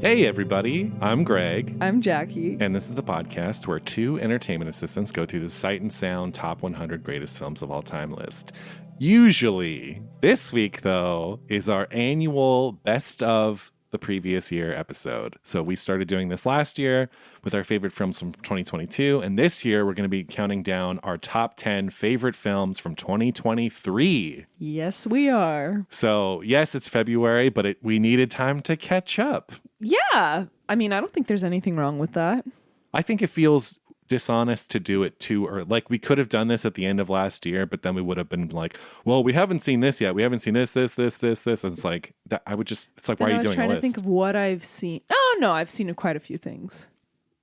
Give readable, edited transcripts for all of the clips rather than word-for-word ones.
Hey everybody, I'm Greg, I'm Jackie. and this is the podcast where two entertainment assistants go through the Sight and Sound Top 100 Greatest Films of All Time list. Usually. This week, though, is our annual Best of the Previous Year episode. So we started doing this last year with our favorite films from 2022, and this year we're going to be counting down our top 10 favorite films from 2023. Yes, we are. So, yes, it's February, but we needed time to catch up. Yeah. I mean, I don't think there's anything wrong with that. I think it feels dishonest to do it too early. Like, we could have done this at the end of last year, but then we would have been like, well, we haven't seen this yet. We haven't seen this. And it's like, that I would just, it's like, Then why are you doing a I was trying to list? think of what I've seen. Oh, no, I've seen quite a few things.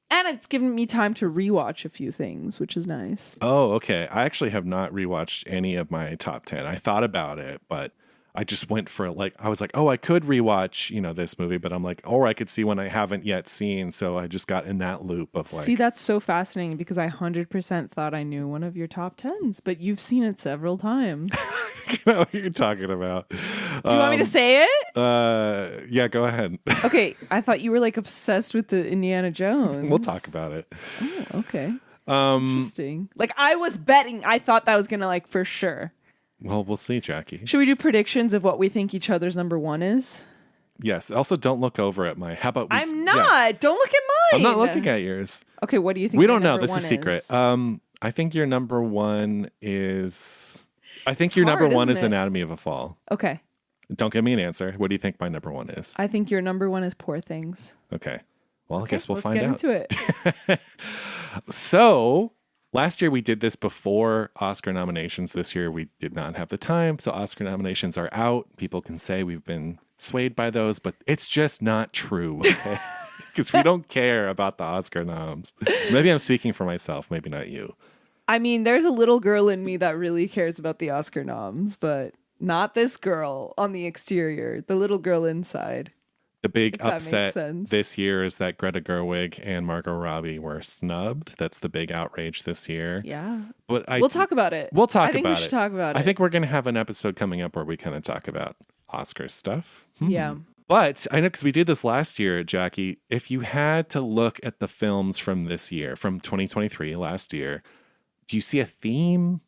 And it's given me time to rewatch a few things, which is nice. Oh, okay. I actually have not rewatched any of my top 10. I thought about it, but I just went for I was like, oh, I could rewatch, this movie, but I'm like, or I could see one I haven't yet seen. So I just got in that loop of like. See, that's so fascinating because I 100% thought I knew one of your top 10s, but you've seen it several times. I know what you're talking about. Do you want me to say it? Yeah, go ahead. Okay, I thought you were like obsessed with the Indiana Jones. We'll talk about it. Oh, okay. Interesting. Like I was betting, I thought that was gonna for sure. Well, we'll see, Jackie. Should we do predictions of what we think each other's number one is? Yes. Also, don't look over at my. How about we? I'm not. Yeah. Don't look at mine. I'm not looking at yours. Okay, what do you think? We your don't know. number This is one secret. I think your number one is. I think It's your number hard, one is isn't it? Anatomy of a Fall. Okay. Don't give me an answer. What do you think my number one is? I think your number one is Poor Things. Okay. Well, I guess we'll Let's find get out. into it. So, last year we did this before Oscar nominations. This year we did not have the time. So, Oscar nominations are out. People can say we've been swayed by those, but it's just not true. Okay. Because we don't care about the Oscar noms. Maybe I'm speaking for myself, maybe not you. I mean, there's a little girl in me that really cares about the Oscar noms, but not this girl on the exterior. The little girl inside. The big If that makes upset sense. this year is that Greta Gerwig and Margot Robbie were snubbed. That's the big outrage this year. Yeah. But We'll talk about it. We'll talk I think about we should it. talk about it. I think we're going to have an episode coming up where we kind of talk about Oscar stuff. Yeah. But I know because we did this last year, Jackie, if you had to look at the films from this year, from 2023, last year, do you see a theme?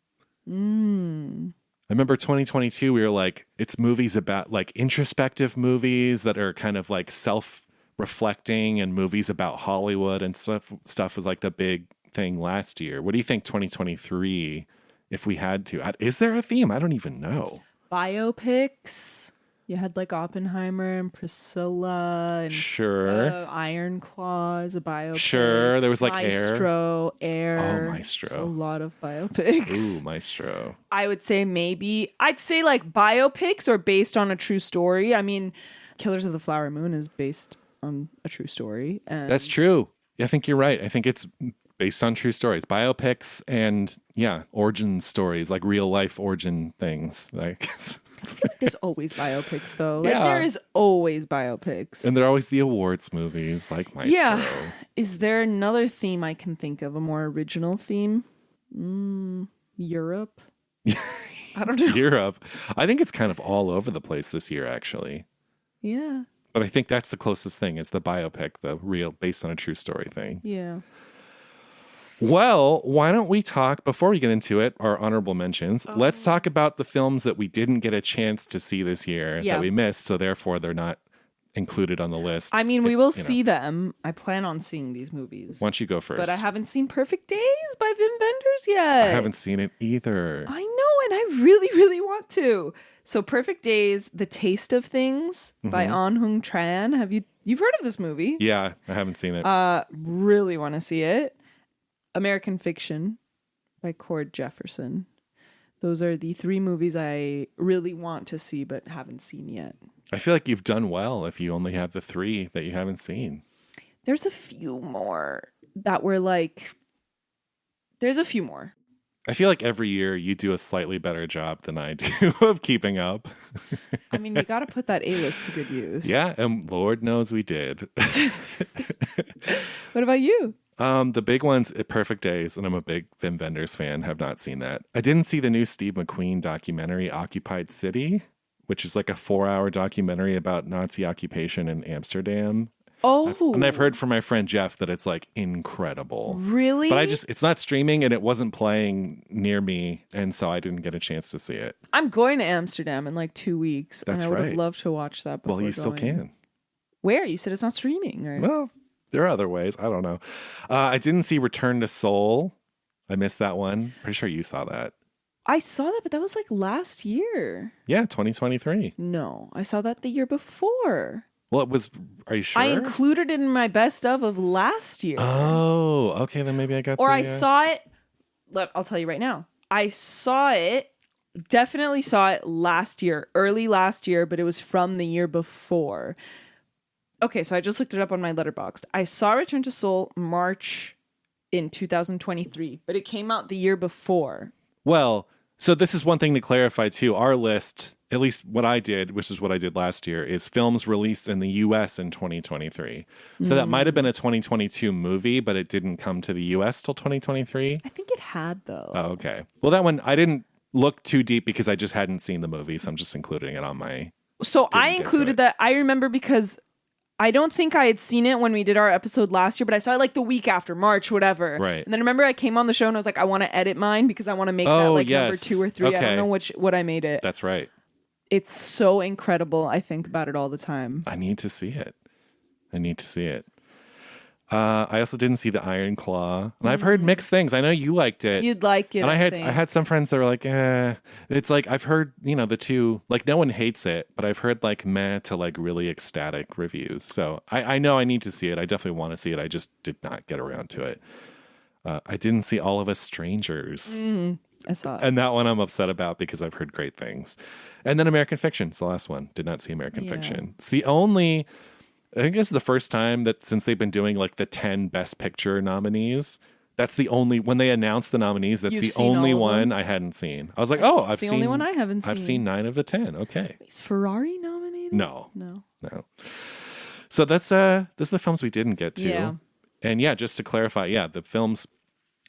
I remember 2022, we were like, it's movies about introspective movies that are kind of like self-reflecting and movies about Hollywood and stuff was like the big thing last year. What do you think 2023, if we had to? Is there a theme? I don't even know. Biopics. You had Oppenheimer and Priscilla and Sure. Iron Claw is a biopic. Sure. There was Air. Air. Oh, Maestro. There's a lot of biopics. Ooh, Maestro. I would say I'd say biopics or based on a true story. I mean, Killers of the Flower Moon is based on a true story. And That's true. I think you're right. I think it's based on true stories, biopics, and origin stories, like real life origin things. I feel like there's always biopics though. Yeah. There is always biopics. And they're always the awards movies, like Maestro. Yeah. Is there another theme I can think of? A more original theme? Europe? I don't know. Europe. I think it's kind of all over the place this year, actually. Yeah. But I think that's the closest thing. It's the biopic, the real, based on a true story thing. Yeah. Well, why don't we talk, before we get into it, our honorable mentions, let's talk about the films that we didn't get a chance to see this year that we missed, so therefore they're not included on the list. I mean, we will see them. I plan on seeing these movies. Why don't you go first? But I haven't seen Perfect Days by Wim Wenders yet. I haven't seen it either. I know, and I really, really want to. So Perfect Days, The Taste of Things by An Hung Tran. You've heard of this movie? Yeah, I haven't seen it. Really want to see it. American Fiction by Cord Jefferson. Those are the three movies I really want to see but haven't seen yet. I feel like you've done well if you only have the three that you haven't seen. There's a few more that were there's a few more. I feel like every year you do a slightly better job than I do of keeping up. I mean, you got to put that A-list to good use. Yeah, and Lord knows we did. What about you? The big one's Perfect Days, and I'm a big Wim Wenders fan. Have not seen that. I didn't see the new Steve McQueen documentary, Occupied City, which is like a 4-hour documentary about Nazi occupation in Amsterdam. Oh. And I've heard from my friend Jeff that it's like incredible. Really? But it's not streaming and it wasn't playing near me. And so I didn't get a chance to see it. I'm going to Amsterdam in like 2 weeks. That's and I would right. have loved to watch that before Well, you still can. Where? You said it's not streaming, right? Well, there are other ways. I don't know. I didn't see Return to Seoul. I missed that one. Pretty sure you saw that. I saw that, but that was like last year. Yeah, 2023. No, I saw that the year before. Well, it was. Are you sure? I included it in my best of last year. Oh, okay. Then maybe I got. Or I saw it. I'll tell you right now. I saw it. Definitely saw it last year, early last year, but it was from the year before. Okay, so I just looked it up on my Letterboxd. I saw Return to Seoul March in 2023, but it came out the year before. Well, so this is one thing to clarify too. Our list, at least what I did, which is what I did last year, is films released in the US in 2023. So that might have been a 2022 movie, but it didn't come to the US till 2023. I think it had, though. Oh, okay. Well, that one, I didn't look too deep because I just hadn't seen the movie, so I'm just including it on my... So I included that. I remember because I don't think I had seen it when we did our episode last year, but I saw it like the week after, March, whatever. Right. And then I remember I came on the show and I was like, I want to edit mine because I want to make that like number 2 or 3. Okay. I don't know what I made it. That's right. It's so incredible. I think about it all the time. I need to see it. I also didn't see the Iron Claw, and I've heard mixed things. I know you liked it. You'd like it. And I had some friends that were like, it's like I've heard, the two, like no one hates it, but I've heard like meh to like really ecstatic reviews. So I know I need to see it. I definitely want to see it. I just did not get around to it. I didn't see All of Us Strangers. I saw it. And that one I'm upset about because I've heard great things. And then American Fiction. It's the last one. Did not see American Fiction. It's the only, I think it's the first time that since they've been doing like the 10 Best Picture nominees, that's the only, when they announced the nominees, that's the only one I hadn't seen. I was like, I've seen. The only one I haven't seen. I've seen 9 of the 10. Okay. Is Ferrari nominated? No. So that's the films we didn't get to. Yeah. And yeah, just to clarify, the films,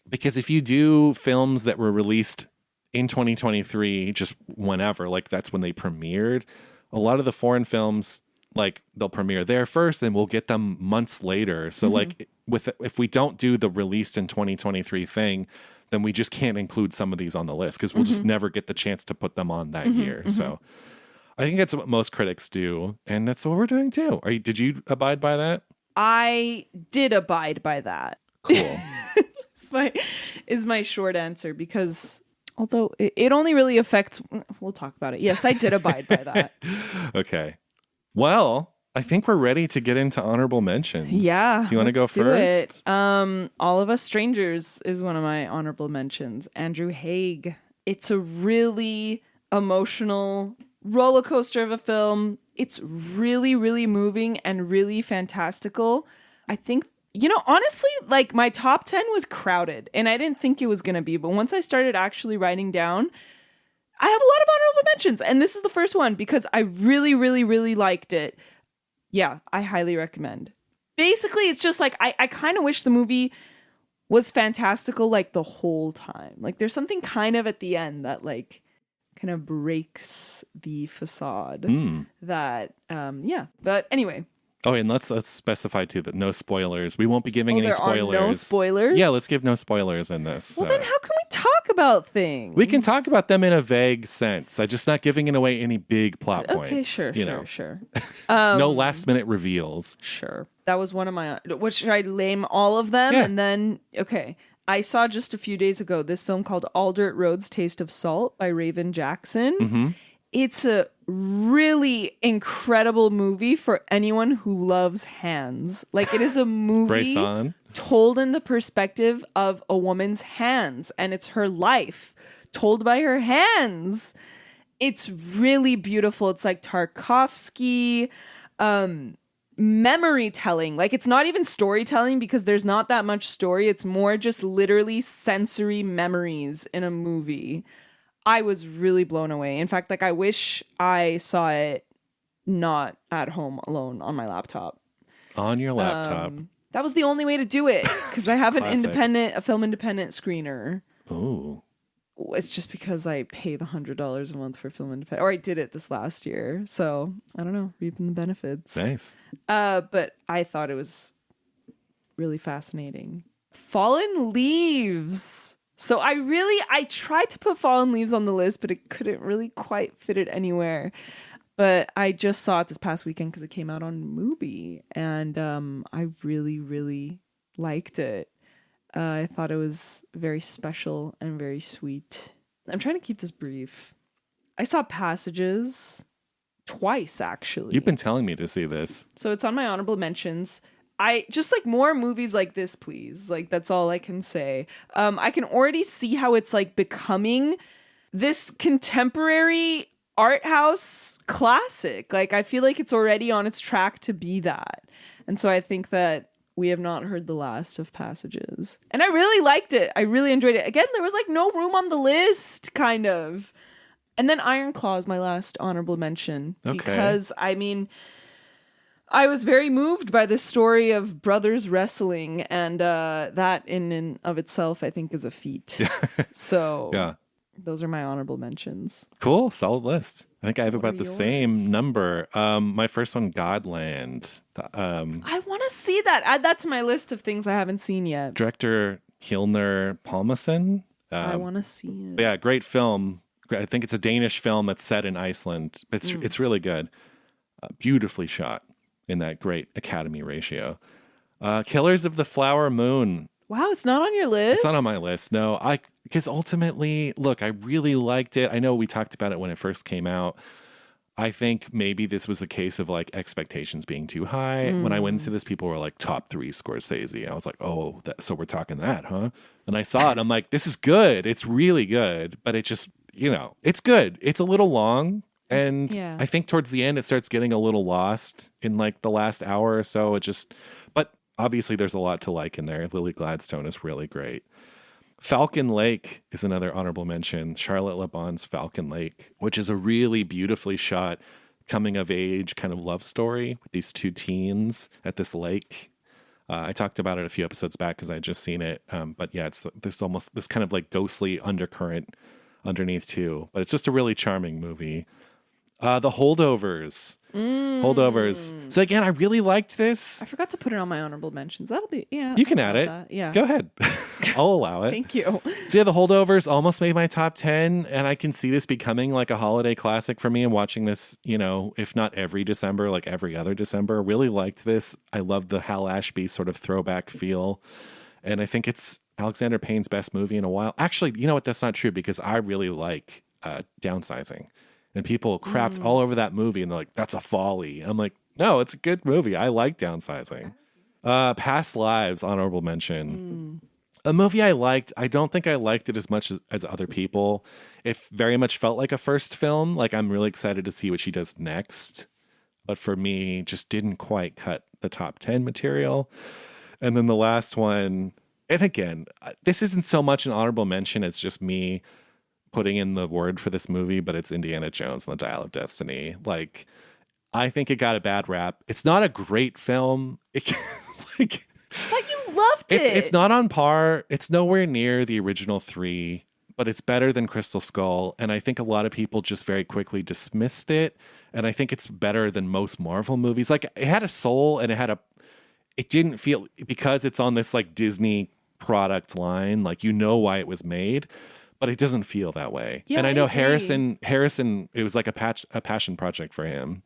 because if you do films that were released in 2023, just whenever, like that's when they premiered, a lot of the foreign films, like they'll premiere there first and we'll get them months later. So like if we don't do the released in 2023 thing, then we just can't include some of these on the list because we'll just never get the chance to put them on that year. So I think that's what most critics do. And that's what we're doing too. Did you abide by that? I did abide by that. Cool. is my short answer, because although it only really affects, we'll talk about it. Yes, I did abide by that. Okay. Well, I think we're ready to get into honorable mentions. Yeah. Do you want to go first? All of Us Strangers is one of my honorable mentions. Andrew Haigh. It's a really emotional roller coaster of a film. It's really, really moving and really fantastical. I think, honestly, like my top 10 was crowded and I didn't think it was going to be. But once I started actually writing down, I have a lot of honorable mentions. And this is the first one because I really, really, really liked it. Yeah, I highly recommend. Basically, it's just like I kind of wish the movie was fantastical like the whole time. Like there's something kind of at the end that like kind of breaks the facade that, But anyway. Oh, and let's specify too that no spoilers. We won't be giving any spoilers. Are no spoilers? Yeah, let's give no spoilers in this. Well, then how can we talk about things? We can talk about them in a vague sense. I'm just not giving away any big plot points. Okay, sure. No last minute reveals. Sure. That was one of my... What, should I name all of them? Yeah. And then, okay. I saw just a few days ago this film called All Dirt Road's Taste of Salt by Raven Jackson. Mm-hmm. It's a really incredible movie for anyone who loves hands. Like, it is a movie told in the perspective of a woman's hands, and it's her life told by her hands. It's really beautiful. It's like Tarkovsky memory telling. Like, it's not even storytelling because there's not that much story. It's more just literally sensory memories in a movie. I was really blown away. In fact, like I wish I saw it not at home alone on my laptop. On your laptop. That was the only way to do it because I have a film independent screener. Ooh. it's just because I pay the $100 a month for Film Independent, or I did it this last year. So I don't know, reaping the benefits. Nice. But I thought it was really fascinating. Fallen Leaves. So I tried to put Fallen Leaves on the list, but it couldn't really quite fit it anywhere. But I just saw it this past weekend because it came out on Mubi, and I really, really liked it. I thought it was very special and very sweet. I'm trying to keep this brief. I saw Passages twice, actually. You've been telling me to see this. So it's on my honorable mentions. I just like more movies like this, please. Like, that's all I can say. I can already see how it's like becoming this contemporary art house classic. Like, I feel like it's already on its track to be that. And so I think that we have not heard the last of Passages. And I really liked it. I really enjoyed it. Again, there was like no room on the list, kind of. And then Iron Claw is my last honorable mention. Okay. Because, I mean, I was very moved by the story of brothers wrestling. And that in and of itself, I think, is a feat. So Yeah. those are my honorable mentions. Cool. Solid list. I think I have What about are the yours? same number. My first one, Godland. I want to see that. Add that to my list of things I haven't seen yet. Director Hilner Palmason. I want to see it. Yeah, great film. I think it's a Danish film that's set in Iceland. It's really good. Beautifully shot in that great Academy ratio. Killers of the Flower Moon. Wow, it's not on your list? It's not on my list. No, because ultimately, look, I really liked it. I know we talked about it when it first came out. I think maybe this was a case of like expectations being too high. When I went into this, people were like top 3 Scorsese. I was like, oh, so we're talking that, huh? And I saw it. I'm like, this is good. It's really good. But it just, it's good. It's a little long. And Yeah. I think towards the end, it starts getting a little lost in like the last hour or so. But obviously there's a lot to like in there. Lily Gladstone is really great. Falcon Lake is another honorable mention. Charlotte Le Bon's Falcon Lake, which is a really beautifully shot coming of age kind of love story with these 2 teens at this lake. I talked about it a few episodes back because I had just seen it. But yeah, there's almost this kind of like ghostly undercurrent underneath too. But it's just a really charming movie. The Holdovers. Holdovers. So again, I really liked this. I forgot to put it on my honorable mentions. That'll be, yeah. You can I'll add add it. that. Yeah. Go ahead. I'll allow it. Thank you. So yeah, The Holdovers almost made my top 10, and I can see this becoming like a holiday classic for me. And watching this, if not every December, like every other December. Really liked this. I love the Hal Ashby sort of throwback feel, and I think it's Alexander Payne's best movie in a while. Actually, you know what? That's not true because I really like Downsizing. And people crapped all over that movie, and they're like, that's a folly. I'm like, no, it's a good movie. I like Downsizing. Past Lives, honorable mention. A movie I liked. I don't think I liked it as much as other people. It very much felt like a first film. Like, I'm really excited to see what she does next. But for me, just didn't quite cut the top 10 material. And then the last one, and again, this isn't so much an honorable mention. It's just me putting in the word for this movie, but it's Indiana Jones and the Dial of Destiny. Like, I think it got a bad rap. It's not a great film. But you loved it. It's not on par. It's nowhere near the original 3, but it's better than Crystal Skull. And I think a lot of people just very quickly dismissed it. And I think it's better than most Marvel movies. Like, it had a soul, and it didn't feel, because it's on this like Disney product line, like, why it was made. But it doesn't feel that way. Yeah, and I know agree. Harrison, it was like a passion project for him.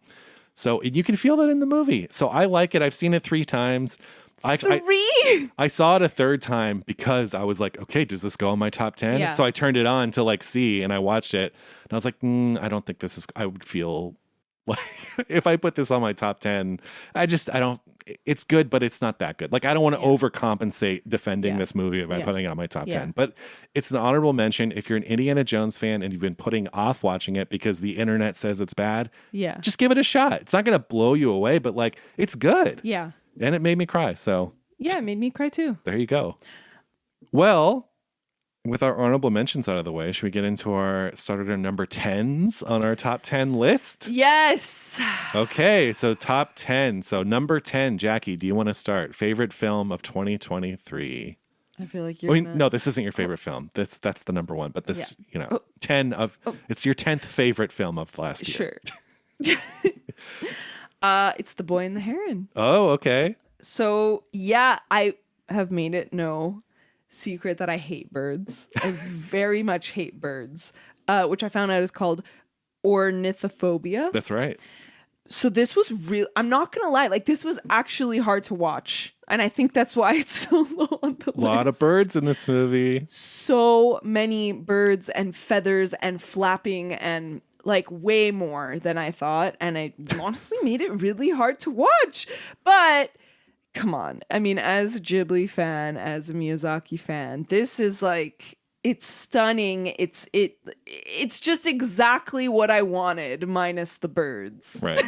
So you can feel that in the movie. So I like it. I've seen it 3 times. 3? I saw it a 3rd time because I was like, okay, does this go in my top 10? Yeah. So I turned it on to like see, and I watched it. And I was like, I don't think I would feel like if I put this on my top 10, it's good, but it's not that good. Like, I don't want to overcompensate defending this movie by putting it on my top 10. But it's an honorable mention. If you're an Indiana Jones fan and you've been putting off watching it because the internet says it's bad, just give it a shot. It's not going to blow you away, but like, it's good. Yeah. And it made me cry. So Yeah, it made me cry too. there you go. Well, with our honorable mentions out of the way, should we get into our number 10s on our top 10 list? Yes. Okay, so top 10. So number 10, Jackie, do you want to start? Favorite film of 2023? I feel like you're no, this isn't your favorite film. That's the number one. But this, 10 of it's your 10th favorite film of last year. Sure. It's The Boy and the Heron. Oh, okay. So yeah, I have made it no secret that I hate birds. I very much hate birds, which I found out is called ornithophobia. That's right. So this was real. I'm not going to lie. Like, this was actually hard to watch. And I think that's why it's so low on the list. A lot of birds in this movie. So many birds and feathers and flapping and like way more than I thought. And I honestly made it really hard to watch. But come on. I mean, as a Ghibli fan, as a Miyazaki fan, this is like... It's stunning. It's just exactly what I wanted, minus the birds. Right.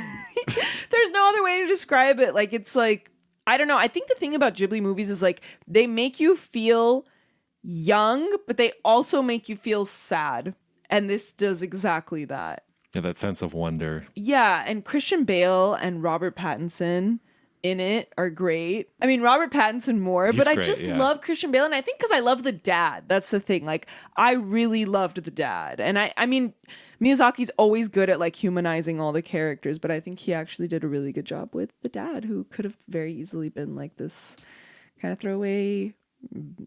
There's no other way to describe it. Like, it's like, I don't know. I think the thing about Ghibli movies is like they make you feel young, but they also make you feel sad. And this does exactly that. Yeah, that sense of wonder. Yeah, and Christian Bale and Robert Pattinson in it are great. I mean, Robert Pattinson more, but I just love Christian Bale. And I think because I love the dad. That's the thing. Like, I really loved the dad. And I mean, Miyazaki's always good at like humanizing all the characters, but I think he actually did a really good job with the dad, who could have very easily been like this kind of throwaway,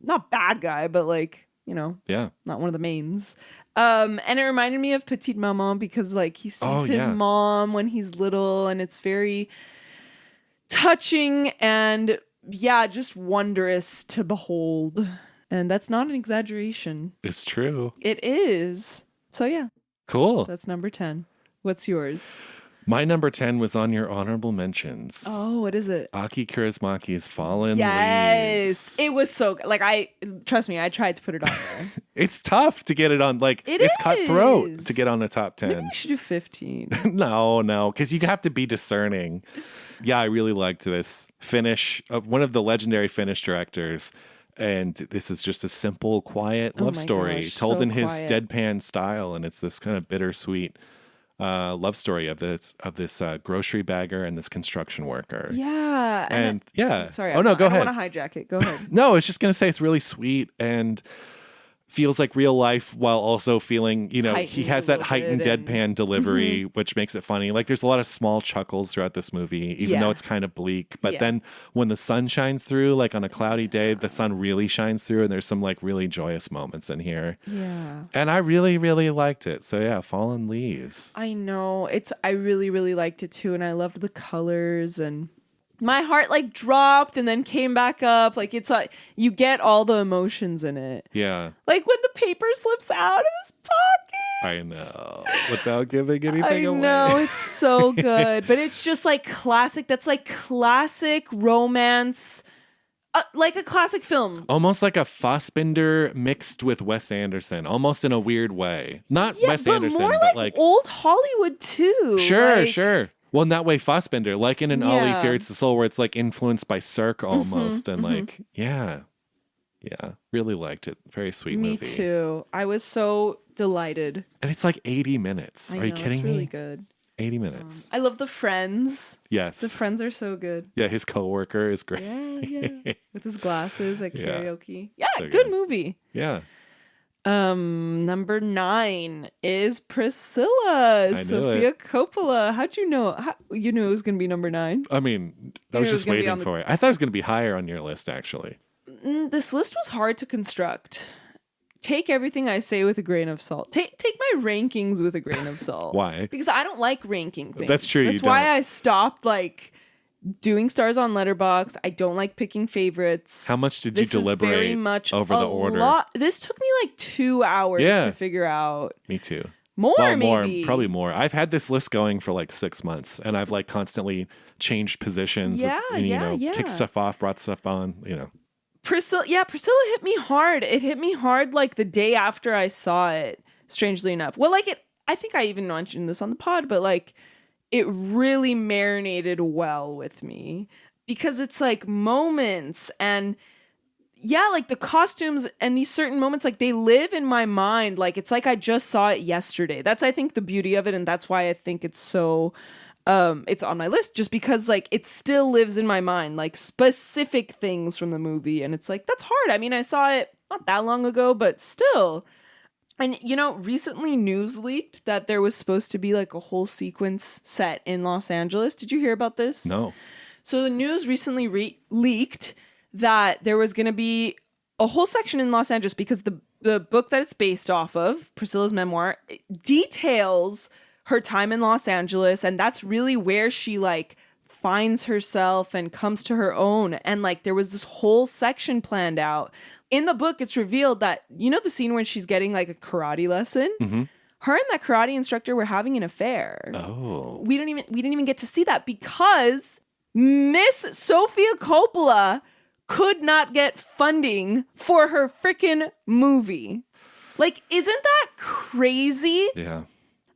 not bad guy, but like, not one of the mains. And it reminded me of Petite Maman because like he sees his mom when he's little, and it's very touching and just wondrous to behold. And that's not an exaggeration. It's true. It is. So yeah. Cool. That's number 10. What's yours? My number 10 was on your honorable mentions. Oh, what is it? Aki Kaurismäki's Fallen Leaves. Yes. It was so good. Like, trust me, I tried to put it on there. It's tough to get it on. Like, it's cutthroat to get on the top 10. Maybe we should do 15. No, because you have to be discerning. Yeah, I really liked this Finnish, one of the legendary Finnish directors. And this is just a simple, quiet love story told in his deadpan style. And it's this kind of bittersweet love story of this grocery bagger and this construction worker. Yeah. And sorry. Oh, no, go ahead. I don't want to hijack it. Go ahead. No, I was just going to say it's really sweet and feels like real life while also feeling, he has that heightened deadpan delivery, which makes it funny. Like, there's a lot of small chuckles throughout this movie, even though it's kind of bleak. But then when the sun shines through, like on a cloudy day, the sun really shines through, and there's some like really joyous moments in here. Yeah. And I really, really liked it. So yeah, Fallen Leaves. I know. I really, really liked it too. And I loved the colors, and my heart like dropped and then came back up. Like, it's like you get all the emotions in it. Yeah. Like when the paper slips out of his pocket. I know. Without giving anything away. I know. It's so good. But it's just like classic. That's like classic romance. Like a classic film. Almost like a Fassbinder mixed with Wes Anderson. Almost in a weird way. Not Wes Anderson, more but like old Hollywood too. Sure. Well, in that way, Fassbinder, like in an Ollie Fears the Soul, where it's like influenced by Cirque almost, and like, really liked it. Very sweet movie. Me too. I was so delighted. And it's like 80 minutes. Are you kidding me? It's really good. 80 minutes. I love the friends. Yes. The friends are so good. Yeah, his coworker is great. Yeah. With his glasses at karaoke. Yeah, so good movie. Yeah. Number 9 is Priscilla. Sofia Coppola. How'd you know? You knew it was going to be number 9? I mean, I was just waiting for it. I thought it was going to be higher on your list, actually. This list was hard to construct. Take everything I say with a grain of salt. Take my rankings with a grain of salt. Why? Because I don't like ranking things. That's true. That's why I stopped doing stars on Letterboxd. I don't like picking favorites. How much did you deliberate very much over the order? This took me like 2 hours to figure out. Me too. Maybe. Probably more. I've had this list going for like 6 months, and I've like constantly changed positions. Kicked stuff off, brought stuff on. Priscilla hit me hard. It hit me hard like the day after I saw it. Strangely enough, I think I even mentioned this on the pod, but like, it really marinated well with me because it's like moments and like the costumes and these certain moments, like they live in my mind. Like, it's like I just saw it yesterday. That's, I think, the beauty of it. And that's why I think it's so it's on my list just because like it still lives in my mind, like specific things from the movie. And it's like, that's hard. I mean, I saw it not that long ago, but still. And, you know, recently news leaked that there was supposed to be like a whole sequence set in Los Angeles. Did you hear about this? No. So the news recently leaked that there was going to be a whole section in Los Angeles because the book that it's based off of, Priscilla's memoir, details her time in Los Angeles, and that's really where she like finds herself and comes to her own. And like there was this whole section planned out. In the book, it's revealed that, you know, the scene where she's getting like a karate lesson? Mm-hmm. Her and that karate instructor were having an affair. Oh. We didn't even get to see that because Miss Sofia Coppola could not get funding for her freaking movie. Like, isn't that crazy? Yeah.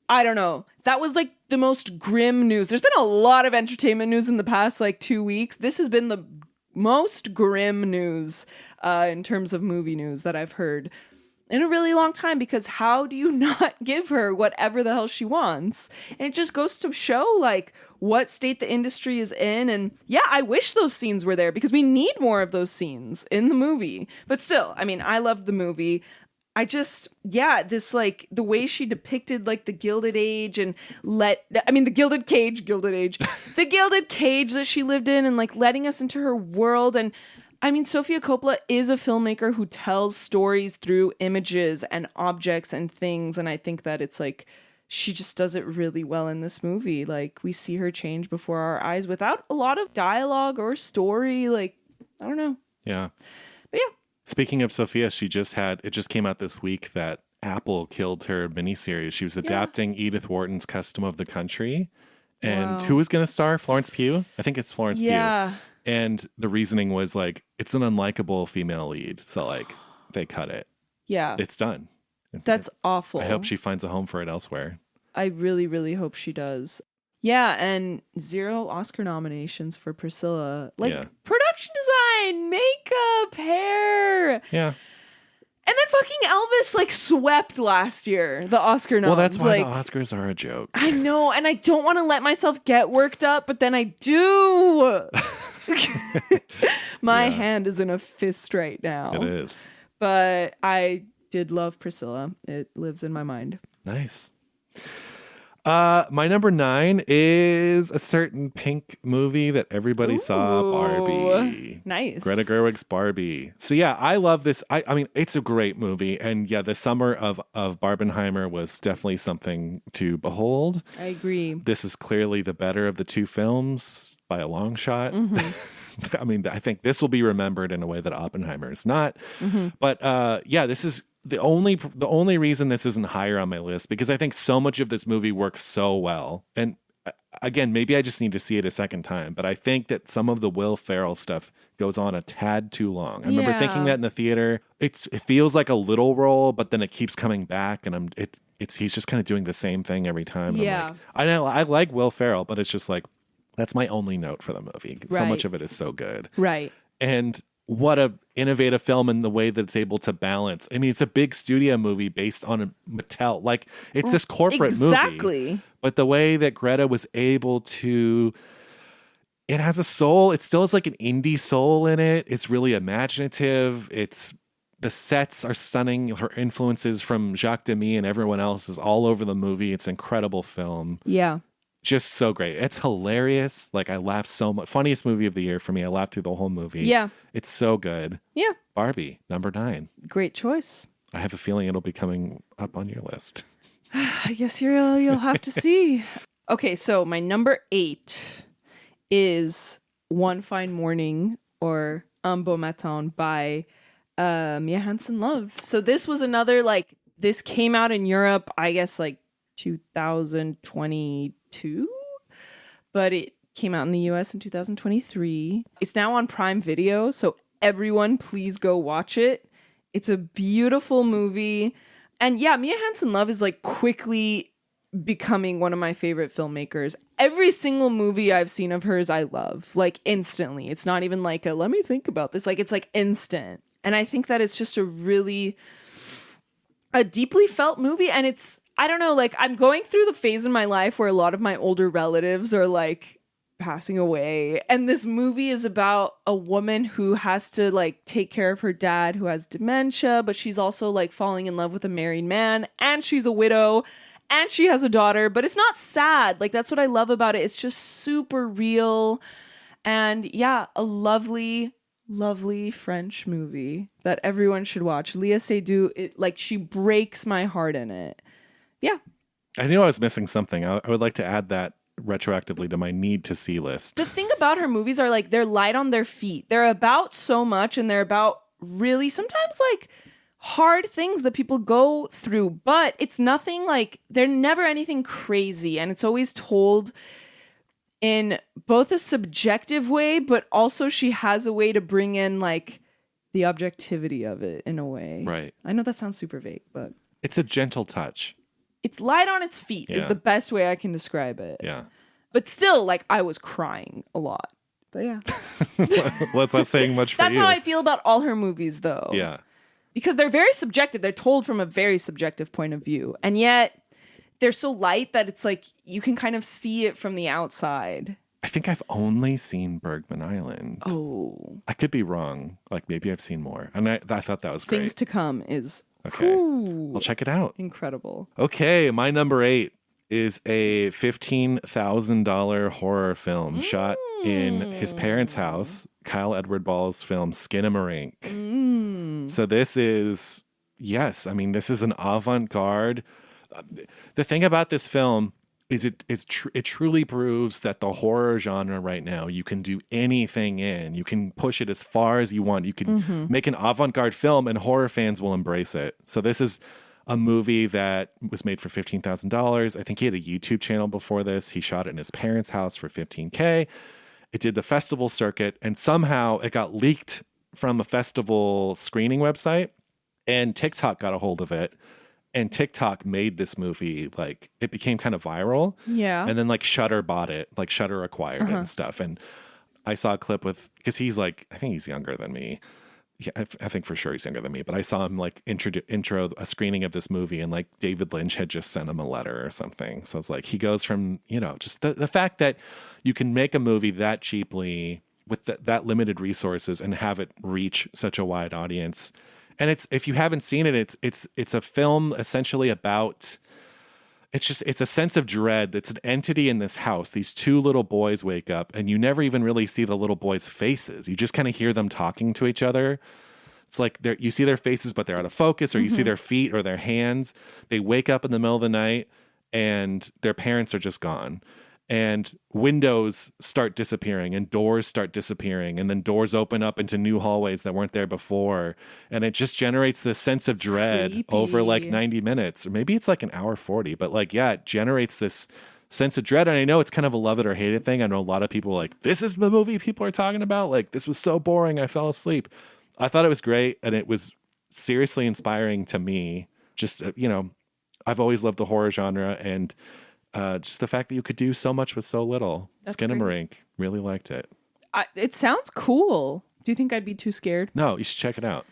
I don't know. That was like the most grim news. There's been a lot of entertainment news in the past like 2 weeks. This has been the most grim news in terms of movie news that I've heard in a really long time, because how do you not give her whatever the hell she wants? And it just goes to show like what state the industry is in. And yeah, I wish those scenes were there because we need more of those scenes in the movie. But still, I mean, I loved the movie. This like the way she depicted like the Gilded Age and the Gilded Cage that she lived in, and like letting us into her world. And I mean, Sofia Coppola is a filmmaker who tells stories through images and objects and things. And I think that it's like, she just does it really well in this movie. Like we see her change before our eyes without a lot of dialogue or story. Like, I don't know. Yeah. But yeah. Speaking of Sophia, it just came out this week that Apple killed her miniseries. She was adapting Edith Wharton's Custom of the Country. And who was going to star? Florence Pugh? I think it's Florence Pugh. And the reasoning was like, it's an unlikable female lead. So like they cut it. Yeah. It's done. That's awful. I hope she finds a home for it elsewhere. I really, really hope she does. Yeah, and 0 Oscar nominations for Priscilla. Like, production design, makeup, hair. Yeah. And then fucking Elvis, like, swept last year, the Oscar noms. Well, that's why the Oscars are a joke. I know, and I don't want to let myself get worked up, but then I do. My hand is in a fist right now. It is. But I did love Priscilla. It lives in my mind. Nice. My number 9 is a certain Pink movie that everybody saw, Barbie. Nice. Greta Gerwig's Barbie. So yeah, I love this. I mean, it's a great movie. And yeah, the summer of Barbenheimer was definitely something to behold. I agree. This is clearly the better of the two films by a long shot. Mm-hmm. I mean, I think this will be remembered in a way that Oppenheimer is not. Mm-hmm. But yeah, this is the only reason this isn't higher on my list, because I think so much of this movie works so well. And again, maybe I just need to see it a second time, but I think that some of the Will Ferrell stuff goes on a tad too long. I remember thinking that in the theater. It feels like a little role, but then it keeps coming back, and he's just kind of doing the same thing every time. And yeah, I like Will Ferrell, but it's just like, that's my only note for the movie. Right. So much of it is so good. Right. And what a innovative film in the way that it's able to balance. I mean, it's a big studio movie based on a Mattel. Like, it's this corporate movie. But the way that Greta was able to... It has a soul. It still has like an indie soul in it. It's really imaginative. The sets are stunning. Her influences from Jacques Demy and everyone else is all over the movie. It's an incredible film. Yeah. Just so great. It's hilarious. Like, I laughed so much. Funniest movie of the year for me. I laughed through the whole movie. Yeah. It's so good. Yeah. Barbie, number 9. Great choice. I have a feeling it'll be coming up on your list. I guess you'll have to see. Okay, so my number 8 is One Fine Morning, or Un Beau Matin by Mia Hansen-Løve. So this was another, like, this came out in Europe, I guess, like 2022, but it came out in the US in 2023. It's now on Prime Video, so everyone please go watch it. It's a beautiful movie. And yeah, Mia Hansen-Løve is like quickly becoming one of my favorite filmmakers. Every single movie I've seen of hers I love, like instantly. It's not even like let me think about this. Like, it's like instant. And I think that it's just a deeply felt movie, and I don't know, like I'm going through the phase in my life where a lot of my older relatives are like passing away, and this movie is about a woman who has to like take care of her dad who has dementia, but she's also like falling in love with a married man, and she's a widow, and she has a daughter, but it's not sad. Like that's what I love about it. It's just super real, and yeah, a lovely French movie that everyone should watch. Léa Seydoux, like she breaks my heart in it. Yeah. I knew I was missing something. I would like to add that retroactively to my need to see list. The thing about her movies are like they're light on their feet. They're about so much, and they're about really sometimes like hard things that people go through, but it's nothing like they're never anything crazy, and it's always told in both a subjective way, but also she has a way to bring in like the objectivity of it in a way. Right. I know that sounds super vague, but it's a gentle touch. It's light on its feet is the best way I can describe it. Yeah. But still, like, I was crying a lot. But yeah. Well, it's not saying much for That's you. how I feel about all her movies, though. Yeah. Because they're very subjective. They're told from a very subjective point of view. And yet, they're so light that it's like you can kind of see it from the outside. I think I've only seen Bergman Island. Oh. I could be wrong. Like, maybe I've seen more. And I thought that was great. Things to Come is... Okay. I'll check it out. Incredible. Okay, my number 8 is a $15,000 horror film shot in his parents' house, Kyle Edward Ball's film Skinamarink. So this is, yes, I mean, this is an avant-garde. The thing about this film is it truly proves that the horror genre right now, you can do anything in. You can push it as far as you want. You can make an avant-garde film and horror fans will embrace it. So this is a movie that was made for $15,000. I think he had a YouTube channel before this. He shot it in his parents' house for $15K. It did the festival circuit, and somehow it got leaked from a festival screening website, and TikTok got a hold of it. And TikTok made this movie, like, it became kind of viral. Yeah. And then, like, Shudder bought it. Like, Shudder acquired it and stuff. And I saw a clip with, because he's, like, I think he's younger than me. Yeah, I think for sure he's younger than me. But I saw him, like, intro a screening of this movie. And, like, David Lynch had just sent him a letter or something. So it's like, he goes from, you know, just the fact that you can make a movie that cheaply with that limited resources and have it reach such a wide audience. And it's, if you haven't seen it, it's a film essentially about, it's a sense of dread. It's an entity in this house. These two little boys wake up and you never even really see the little boys' faces. You just kind of hear them talking to each other. It's like you see their faces, but they're out of focus, or you see their feet or their hands. They wake up in the middle of the night and their parents are just gone. And windows start disappearing and doors start disappearing, and then doors open up into new hallways that weren't there before. And it just generates this sense of dread creepy. over like 90 minutes, or maybe it's like an hour 40, but like, yeah, it generates this sense of dread. And I know it's kind of a love it or hate it thing. I know a lot of people are like, this is the movie people are talking about. Like, this was so boring, I fell asleep. I thought it was great, and it was seriously inspiring to me. Just, you know, I've always loved the horror genre, and just the fact that you could do so much with so little. Skinamarink, really liked it. It sounds cool. Do you think I'd be too scared? No, you should check it out.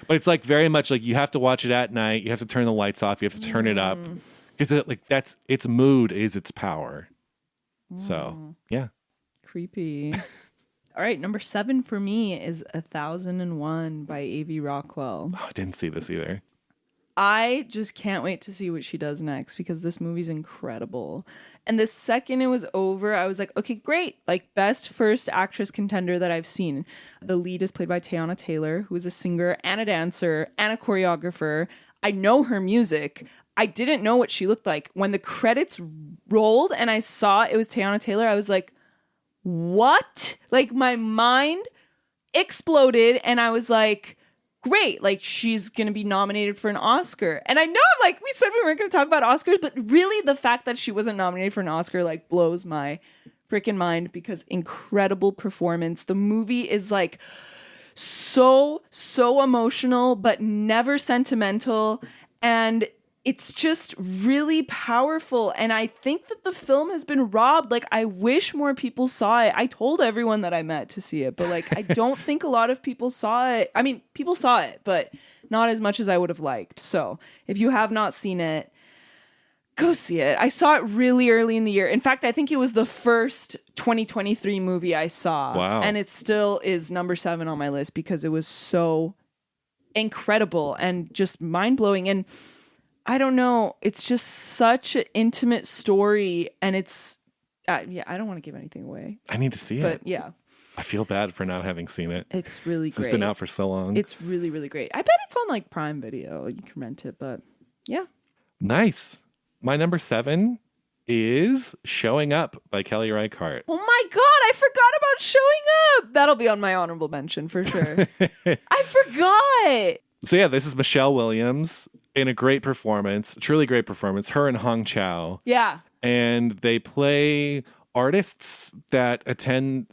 But it's like very much like you have to watch it at night. You have to turn the lights off. You have to turn it up, because that's its mood is its power. So yeah, creepy. All right, number 7 for me is 1001 by A.V. Rockwell. Oh, I didn't see this either. I just can't wait to see what she does next, because this movie's incredible. And the second it was over, I was like, okay, great. Like, best first actress contender that I've seen. The lead is played by Teyana Taylor, who is a singer and a dancer and a choreographer. I know her music. I didn't know what she looked like. When the credits rolled and I saw it was Teyana Taylor, I was like, what? Like, my mind exploded, and I was like, great, like, she's gonna be nominated for an Oscar. And I know, like, we said we weren't gonna talk about Oscars, but really the fact that she wasn't nominated for an Oscar, like, blows my freaking mind, because incredible performance. The movie is like so emotional, but never sentimental, and it's just really powerful. And I think that the film has been robbed. Like, I wish more people saw it. I told everyone that I met to see it, but like, I don't think a lot of people saw it. I mean, people saw it, but not as much as I would have liked. So if you have not seen it, Go see it. I saw it really early in the year. In fact, I think it was the first 2023 movie I saw. Wow. And it still is number 7 on my list because it was so incredible and just mind-blowing. And I don't know, it's just such an intimate story, and it's I don't want to give anything away. I need to see it. But yeah. I feel bad for not having seen it. It's really great. It's been out for so long. It's really, really great. I bet it's on like Prime Video. You can rent it, but yeah. Nice. My number 7 is Showing Up by Kelly Reichardt. Oh my God, I forgot about Showing Up. That'll be on my honorable mention for sure. I forgot. So yeah, this is Michelle Williams in a great performance, truly great performance. Her and Hong Chow. Yeah. And they play artists that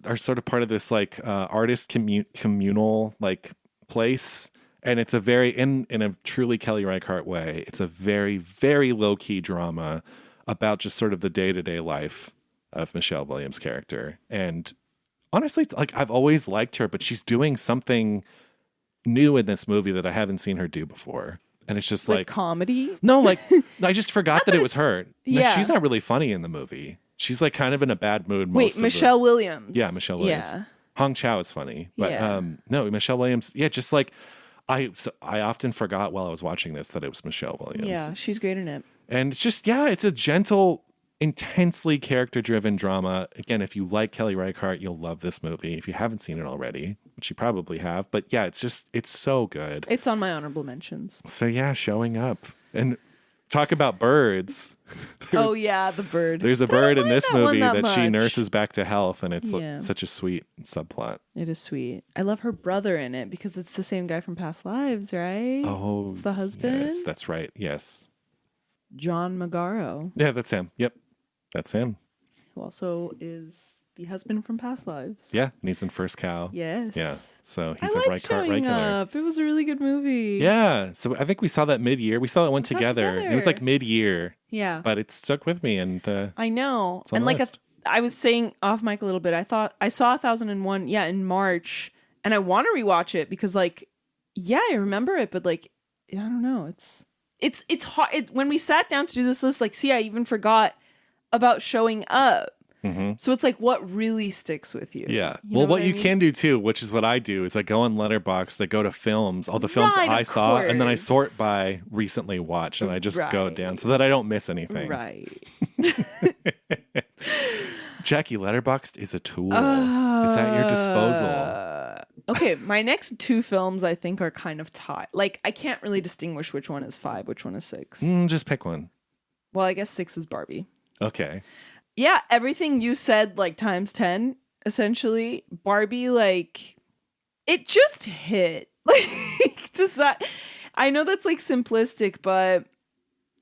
are sort of part of this like artist communal like place. And it's a very, in a truly Kelly Reichardt way, it's a very, very low-key drama about just sort of the day-to-day life of Michelle Williams' character. And honestly, it's like I've always liked her, but she's doing something new in this movie that I haven't seen her do before. And it's just like comedy? No, like I just forgot that it was her. Yeah. She's not really funny in the movie. She's like kind of in a bad mood. Wait, Michelle Williams. Yeah, Michelle Williams. Yeah. Hong Chow is funny, but Yeah. no, Michelle Williams. Yeah, just like I often forgot while I was watching this that it was Michelle Williams. Yeah, she's great in it. And it's just, it's a gentle, intensely character-driven drama. Again, if you like Kelly Reichardt, you'll love this movie. If you haven't seen it already, which you probably have. But yeah, it's so good. It's on my honorable mentions. So yeah, Showing Up. And talk about birds. Oh yeah, the bird. There's a bird in this movie that she much. nurses back to health, and it's Yeah. such a sweet subplot. It is sweet. I love her brother in it because it's the same guy from Past Lives, right? Oh, it's the husband. Yes, that's right. Yes. John Magaro, Yeah, that's him. Yep. That's him. who also is the husband from Past Lives. Yeah, and he's in First Cow. Yes. Yeah, so he's I a like Reichardt Showing regular. Up. It was a really good movie. Yeah, so I think we saw that mid-year. We saw that one saw it together. It was like together. mid-year, Yeah. but it stuck with me. And I know. on And the like list. I was saying off mic a little bit, I thought I saw 1001, in March, and I want to rewatch it because like, yeah, I remember it, but like, I don't know. It's hard. When we sat down to do this list, like, see, I even forgot about Showing Up. mm-hmm. So it's like, what really sticks with you? Yeah. You know Well, what I you mean? can do too, which is what I do, is I go on Letterboxd, I go to films, all the films Right, I of saw, and then I course. sort by recently watched, and I just go Right. down so that I don't miss anything. Right. Jackie, Letterboxd is a tool. It's at your disposal. Okay, my next 2 films I think are kind of tied. Like, I can't really distinguish which one is 5, which one is 6. Just pick one. Well, I guess 6 is Barbie. Okay. Yeah, everything you said, like, times 10, essentially. Barbie, like, it just hit. Like, just that. I know that's, like, simplistic, but...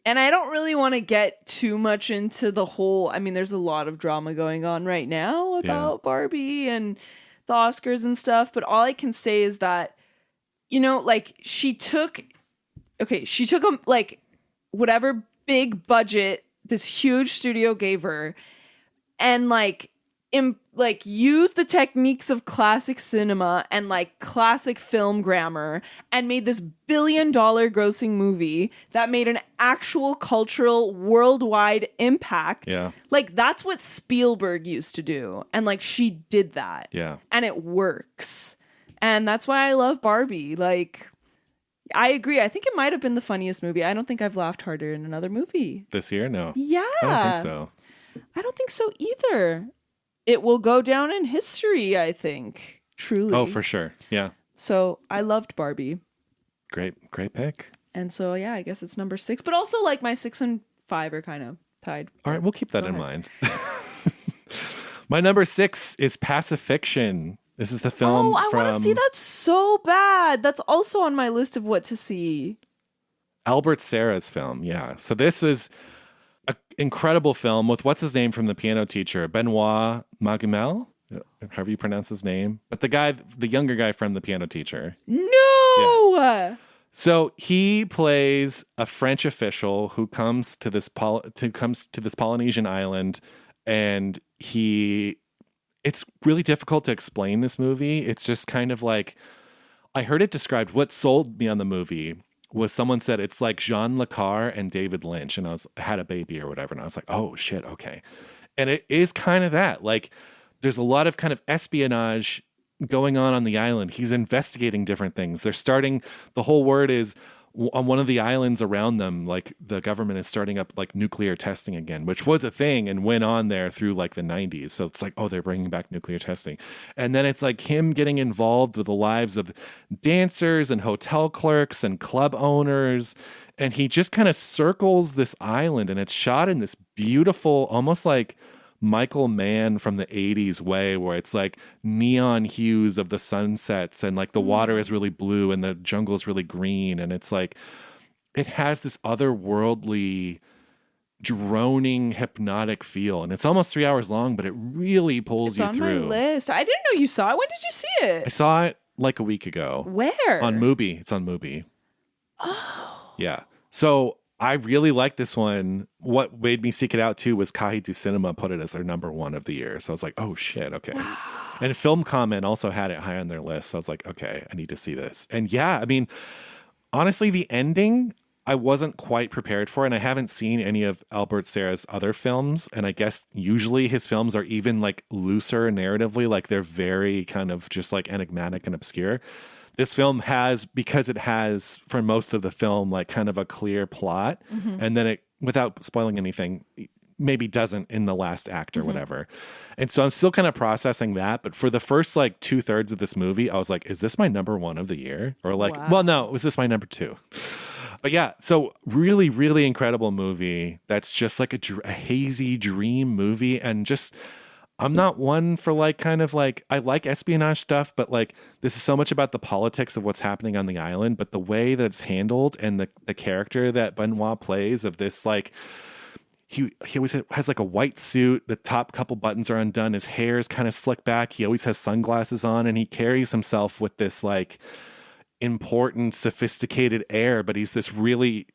And I don't really want to get too much into the whole... I mean, there's a lot of drama going on right now about Barbie and the Oscars and stuff, but all I can say is that, you know, like, she took like, whatever big budget this huge studio gave her and like used the techniques of classic cinema and like classic film grammar and made this $1 billion grossing movie that made an actual cultural worldwide impact. Yeah. Like, that's what Spielberg used to do, and like, she did that. Yeah. And it works, and that's why I love Barbie. Like, I agree. I think it might have been the funniest movie. I don't think I've laughed harder in another movie. This year? No. Yeah. I don't think so. I don't think so either. It will go down in history, I think. Truly. Oh, for sure. Yeah. So I loved Barbie. Great pick. And so, yeah, I guess it's number 6. But also, like, my 6 and 5 are kind of tied. All right, we'll keep that Go in ahead. mind. My number 6 is Pacifiction. This is the film I from want to see that so bad. That's also on my list of what to see. Albert Serra's film. Yeah. So this was an incredible film with what's his name from The Piano Teacher, Benoit Magimel, however you pronounce his name, but the younger guy from The Piano Teacher. No. So he plays a French official who comes to this Polynesian island, and it's really difficult to explain this movie. It's just kind of like, I heard it described, what sold me on the movie was someone said it's like Jean Le Carre and David Lynch, and had a baby or whatever, and I was like, oh shit, okay. And it is kind of that. Like, there's a lot of kind of espionage going on the island. He's investigating different things. The whole word is on one of the islands around them, like the government is starting up like nuclear testing again, which was a thing and went on there through like the 90s. So it's like, oh, they're bringing back nuclear testing. And then it's like him getting involved with the lives of dancers and hotel clerks and club owners. And he just kind of circles this island, and it's shot in this beautiful, almost like Michael Mann from the 80s way, where it's like neon hues of the sunsets, and like the water is really blue and the jungle is really green, and it's like it has this otherworldly, droning, hypnotic feel, and it's almost 3 hours long, but it really pulls you through. It's on my list. I didn't know you saw it. When did you see it? I saw it like a week ago. Where? On Mubi. It's on Mubi. Oh. Yeah. So I really like this one. What made me seek it out too was Kahitu Cinema put it as their number one of the year. So I was like, oh shit, okay. Wow. And Film Comment also had it high on their list. So I was like, okay, I need to see this. And yeah, I mean, honestly, the ending I wasn't quite prepared for, and I haven't seen any of Albert Serra's other films. And I guess usually his films are even like looser narratively, like they're very kind of just like enigmatic and obscure. This film has, because it has for most of the film like kind of a clear plot, and then it, without spoiling anything, maybe doesn't in the last act or whatever. And so I'm still kind of processing that. But for the first like 2/3 of this movie, I was like, is this my number one of the year? Or like, well, no, was this my number two? But yeah, so really, really incredible movie. That's just like a hazy dream movie, and just, I'm not one for like kind of like, I like espionage stuff, but like this is so much about the politics of what's happening on the island, but the way that it's handled and the character that Benoit plays of this, like he always has like a white suit, the top couple buttons are undone, his hair is kind of slicked back, he always has sunglasses on, and he carries himself with this like important, sophisticated air, but he's this really,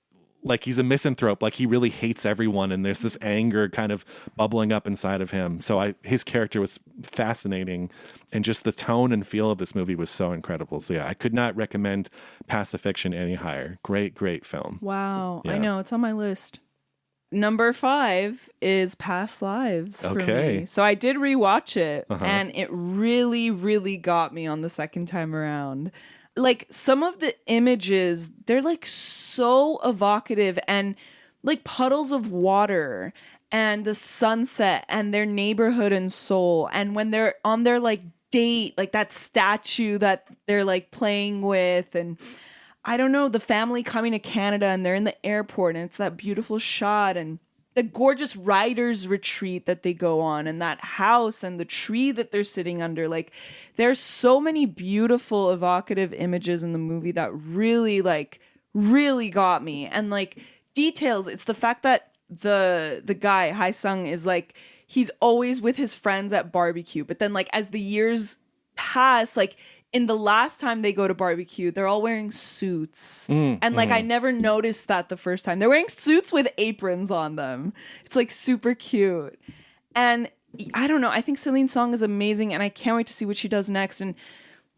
like he's a misanthrope, like he really hates everyone, and there's this anger kind of bubbling up inside of him. So his character was fascinating, and just the tone and feel of this movie was so incredible. So yeah, I could not recommend Pacifiction any higher. Great, great film. Wow. Yeah. I know, it's on my list. Number 5 is Past Lives for me. So I did rewatch it, and it really, really got me on the second time around. Like some of the images, they're like so evocative, and like puddles of water and the sunset and their neighborhood and Seoul. And when they're on their like date, like that statue that they're like playing with, and I don't know, the family coming to Canada and they're in the airport and it's that beautiful shot, and the gorgeous writer's retreat that they go on, and that house and the tree that they're sitting under. Like there's so many beautiful evocative images in the movie that really got me. And like details, it's the fact that the guy Hai Sung is like, he's always with his friends at barbecue, but then like as the years pass, like in the last time they go to barbecue, they're all wearing suits. And like, I never noticed that the first time. They're wearing suits with aprons on them. It's like super cute. And I don't know, I think Celine Song is amazing, and I can't wait to see what she does next. And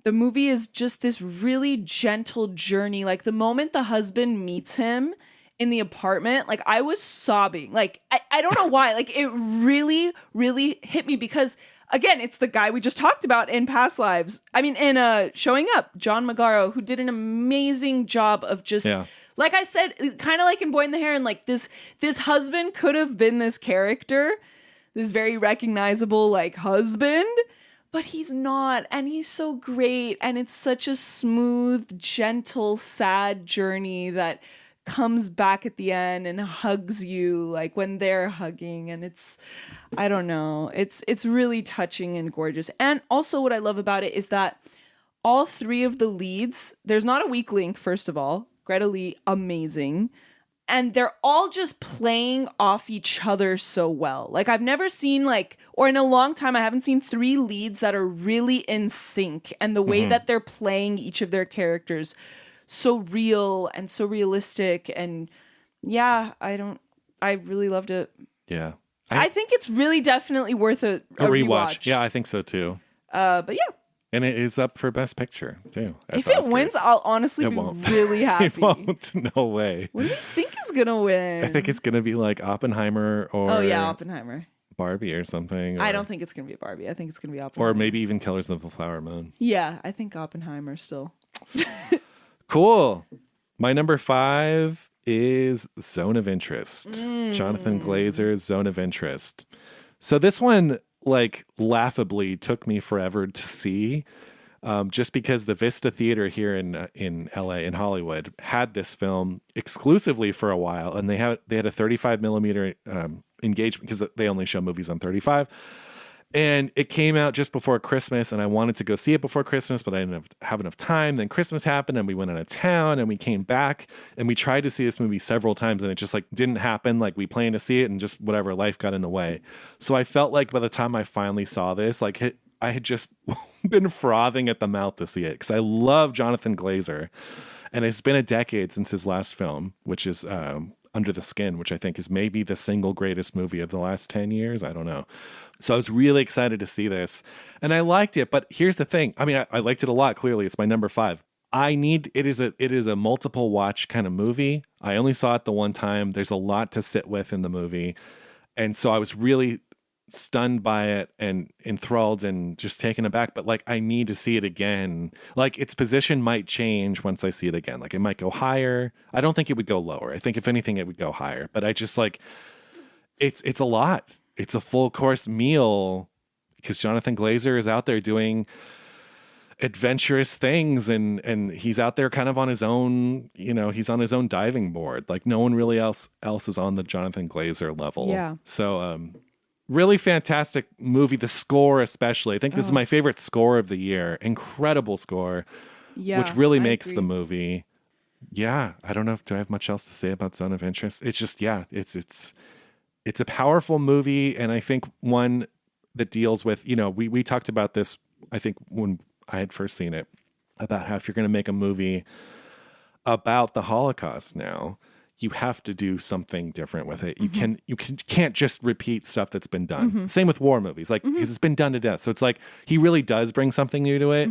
the movie is just this really gentle journey. Like the moment the husband meets him in the apartment, like I was sobbing. Like, I don't know why. Like it really, really hit me because, again, it's the guy we just talked about in Past Lives. I mean, in Showing Up, John Magaro, who did an amazing job of just, like I said, kind of like in Boy in the Heron, like this husband could have been this character, this very recognizable like husband, but he's not, and he's so great, and it's such a smooth, gentle, sad journey that comes back at the end and hugs you like when they're hugging, and it's, I don't know, it's really touching and gorgeous. And also what I love about it is that all three of the leads, there's not a weak link. First of all, Greta Lee, amazing, and they're all just playing off each other so well. Like I've never seen like, or in a long time, I haven't seen 3 leads that are really in sync, and the way that they're playing each of their characters so real and so realistic. And yeah, I really loved it. Yeah. I think it's really definitely worth a rewatch. Yeah, I think so too. But yeah. And it is up for Best Picture, too. If it wins, I'll honestly be really happy. It won't. No way. What do you think is going to win? I think it's going to be like Oppenheimer or... Oh, yeah, Oppenheimer. Barbie or something. I don't think it's going to be Barbie. I think it's going to be Oppenheimer. Or maybe even Killers of the Flower Moon. Yeah, I think Oppenheimer still. Cool. My number 5 is Zone of Interest. Jonathan Glazer's Zone of Interest. So this one, like, laughably took me forever to see, just because the Vista Theater here in LA, in Hollywood, had this film exclusively for a while, and they had a 35 millimeter engagement because they only show movies on 35. And it came out just before Christmas, and I wanted to go see it before Christmas, but I didn't have enough time. Then Christmas happened, and we went out of town, and we came back, and we tried to see this movie several times, and it just like didn't happen. Like we planned to see it, and just whatever, life got in the way. So I felt like by the time I finally saw this, like I had just been frothing at the mouth to see it because I love Jonathan Glazer, and it's been a decade since his last film, which is Under the Skin, which I think is maybe the single greatest movie of the last 10 years. I don't know. So I was really excited to see this, and I liked it. But here's the thing. I mean, I liked it a lot. Clearly, it's my number 5. It is a multiple watch kind of movie. I only saw it the one time. There's a lot to sit with in the movie. And so I was really stunned by it and enthralled and just taken aback. But like, I need to see it again. Like, its position might change once I see it again. Like, it might go higher. I don't think it would go lower. I think if anything, it would go higher. But I just like, it's a lot. It's a full course meal because Jonathan Glazer is out there doing adventurous things, and he's out there kind of on his own, he's on his own diving board. Like no one really else is on the Jonathan Glazer level. Yeah. So really fantastic movie. The score especially. I think this is my favorite score of the year. Incredible score. Yeah, which really makes the movie. Yeah. I don't know do I have much else to say about Zone of Interest. It's just, yeah, it's a powerful movie, and I think one that deals with, we talked about this, I think, when I had first seen it, about how if you're going to make a movie about the Holocaust now, you have to do something different with it. You can't just repeat stuff that's been done. Same with war movies, like because it's been done to death. So it's like he really does bring something new to it.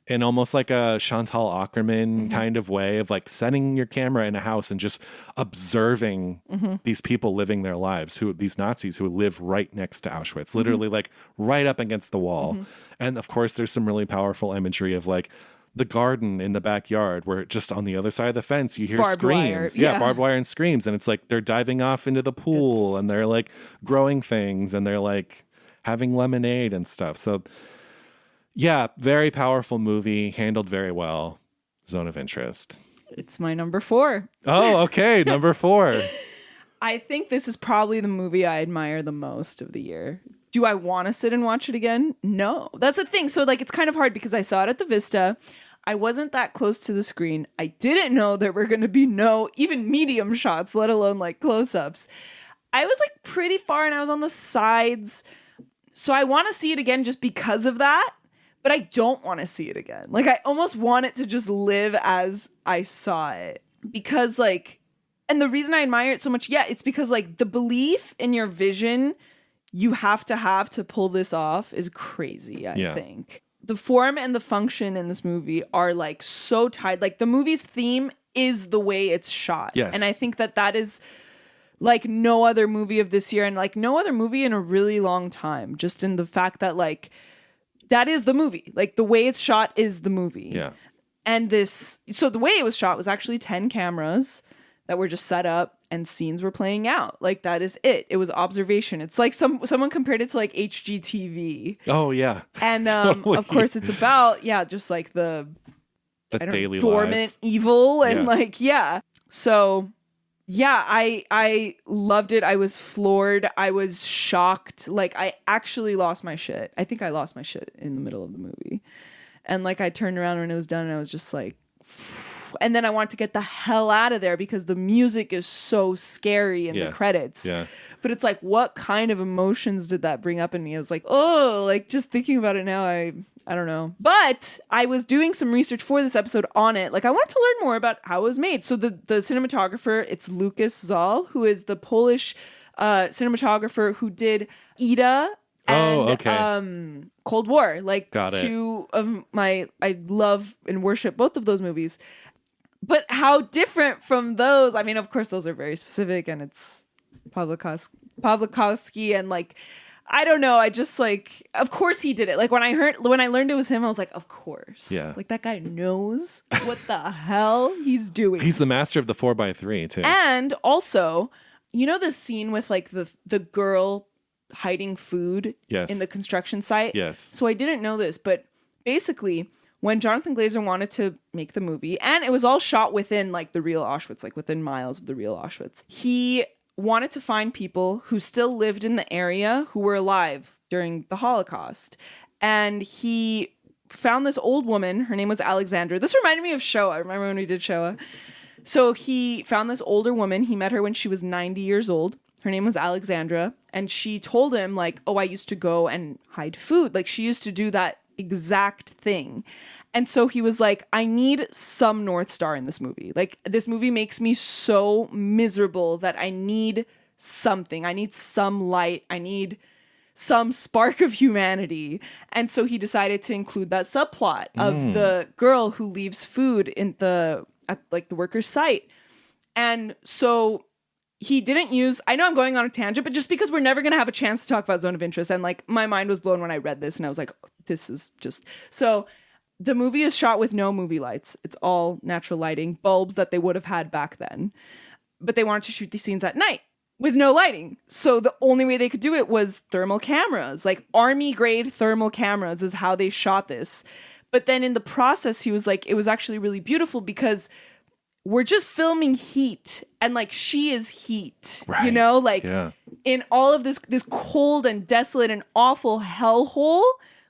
In almost like a Chantal Akerman kind of way of like setting your camera in a house and just observing these people living their lives, these Nazis who live right next to Auschwitz, literally like right up against the wall. And of course, there's some really powerful imagery of like the garden in the backyard where just on the other side of the fence, you hear screams. Yeah, barbed wire and screams. And it's like they're diving off into the pool and they're like growing things and they're like having lemonade and stuff. So yeah, very powerful movie, handled very well. Zone of Interest. It's my number 4. Oh, okay. Number 4. I think this is probably the movie I admire the most of the year. Do I want to sit and watch it again? No. That's the thing. So like, it's kind of hard because I saw it at the Vista. I wasn't that close to the screen. I didn't know there were going to be no even medium shots, let alone like close-ups. I was like pretty far and I was on the sides. So I want to see it again just because of that. But I don't want to see it again. Like, I almost want it to just live as I saw it. Because, like, and the reason I admire it so much, it's because, like, the belief in your vision you have to pull this off is crazy, I think. The form and the function in this movie are, like, so tied. Like, the movie's theme is the way it's shot. Yes. And I think that is, like, no other movie of this year and, like, no other movie in a really long time. Just in the fact that, like, that is the movie. Like, the way it's shot is the movie. Yeah. And so the way it was shot was actually 10 cameras that were just set up and scenes were playing out. Like, that is it. It was observation. It's like someone compared it to like HGTV. Oh, yeah. And totally. Of course it's about, just like the daily dormant lives. Evil and So I loved it. I was floored. I was shocked. Like, I actually lost my shit. I think I lost my shit in the middle of the movie. And like, I turned around when it was done and I was just like, and then I wanted to get the hell out of there because the music is so scary in the credits. Yeah. But it's like, what kind of emotions did that bring up in me? I was like, oh, like just thinking about it now, I don't know. But I was doing some research for this episode on it. Like, I wanted to learn more about how it was made. So the cinematographer, it's Lucas Zal, who is the Polish cinematographer who did Ida and okay. Cold War. Like Got it. two of I love and worship both of those movies. But how different from those? I mean, of course, those are very specific, and it's Pawlikowski, and like, I don't know. I just like, of course he did it. Like when I learned it was him, I was like, of course. Yeah. Like that guy knows what the hell he's doing. He's the master of the 4x3 too. And also, you know the scene with like the girl hiding food Yes. in the construction site? Yes. So I didn't know this, but basically when Jonathan Glazer wanted to make the movie, and it was all shot within like the real Auschwitz, like within miles of the real Auschwitz, he wanted to find people who still lived in the area who were alive during the Holocaust. And he found this old woman. Her name was Alexandra. This reminded me of Shoah. Remember when we did Shoah? So he found this older woman. He met her when she was 90 years old. Her name was Alexandra. And she told him, like, oh, I used to go and hide food. Like, she used to do that exact thing. And so he was like, I need some North Star in this movie. Like, this movie makes me so miserable that I need something. I need some light. I need some spark of humanity. And so he decided to include that subplot of the girl who leaves food at like the worker's site. And so he didn't use, I know I'm going on a tangent, but just because we're never going to have a chance to talk about Zone of Interest. And like my mind was blown when I read this and I was like, oh, this is just, so the movie is shot with no movie lights. It's all natural lighting, bulbs that they would have had back then. But they wanted to shoot these scenes at night with no lighting. So the only way they could do it was thermal cameras, like army grade thermal cameras is how they shot this. But then in the process, he was like, it was actually really beautiful because we're just filming heat and like she is heat, right. You know, like yeah. In all of this cold and desolate and awful hellhole,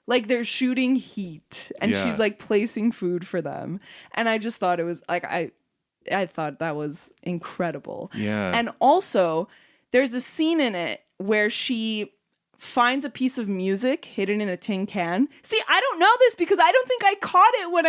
like they're shooting heat and she's like placing food for them. And I just thought it was like, I thought that was incredible. Yeah. And also there's a scene in it where she finds a piece of music hidden in a tin can. See, I don't know this because I don't think I caught it when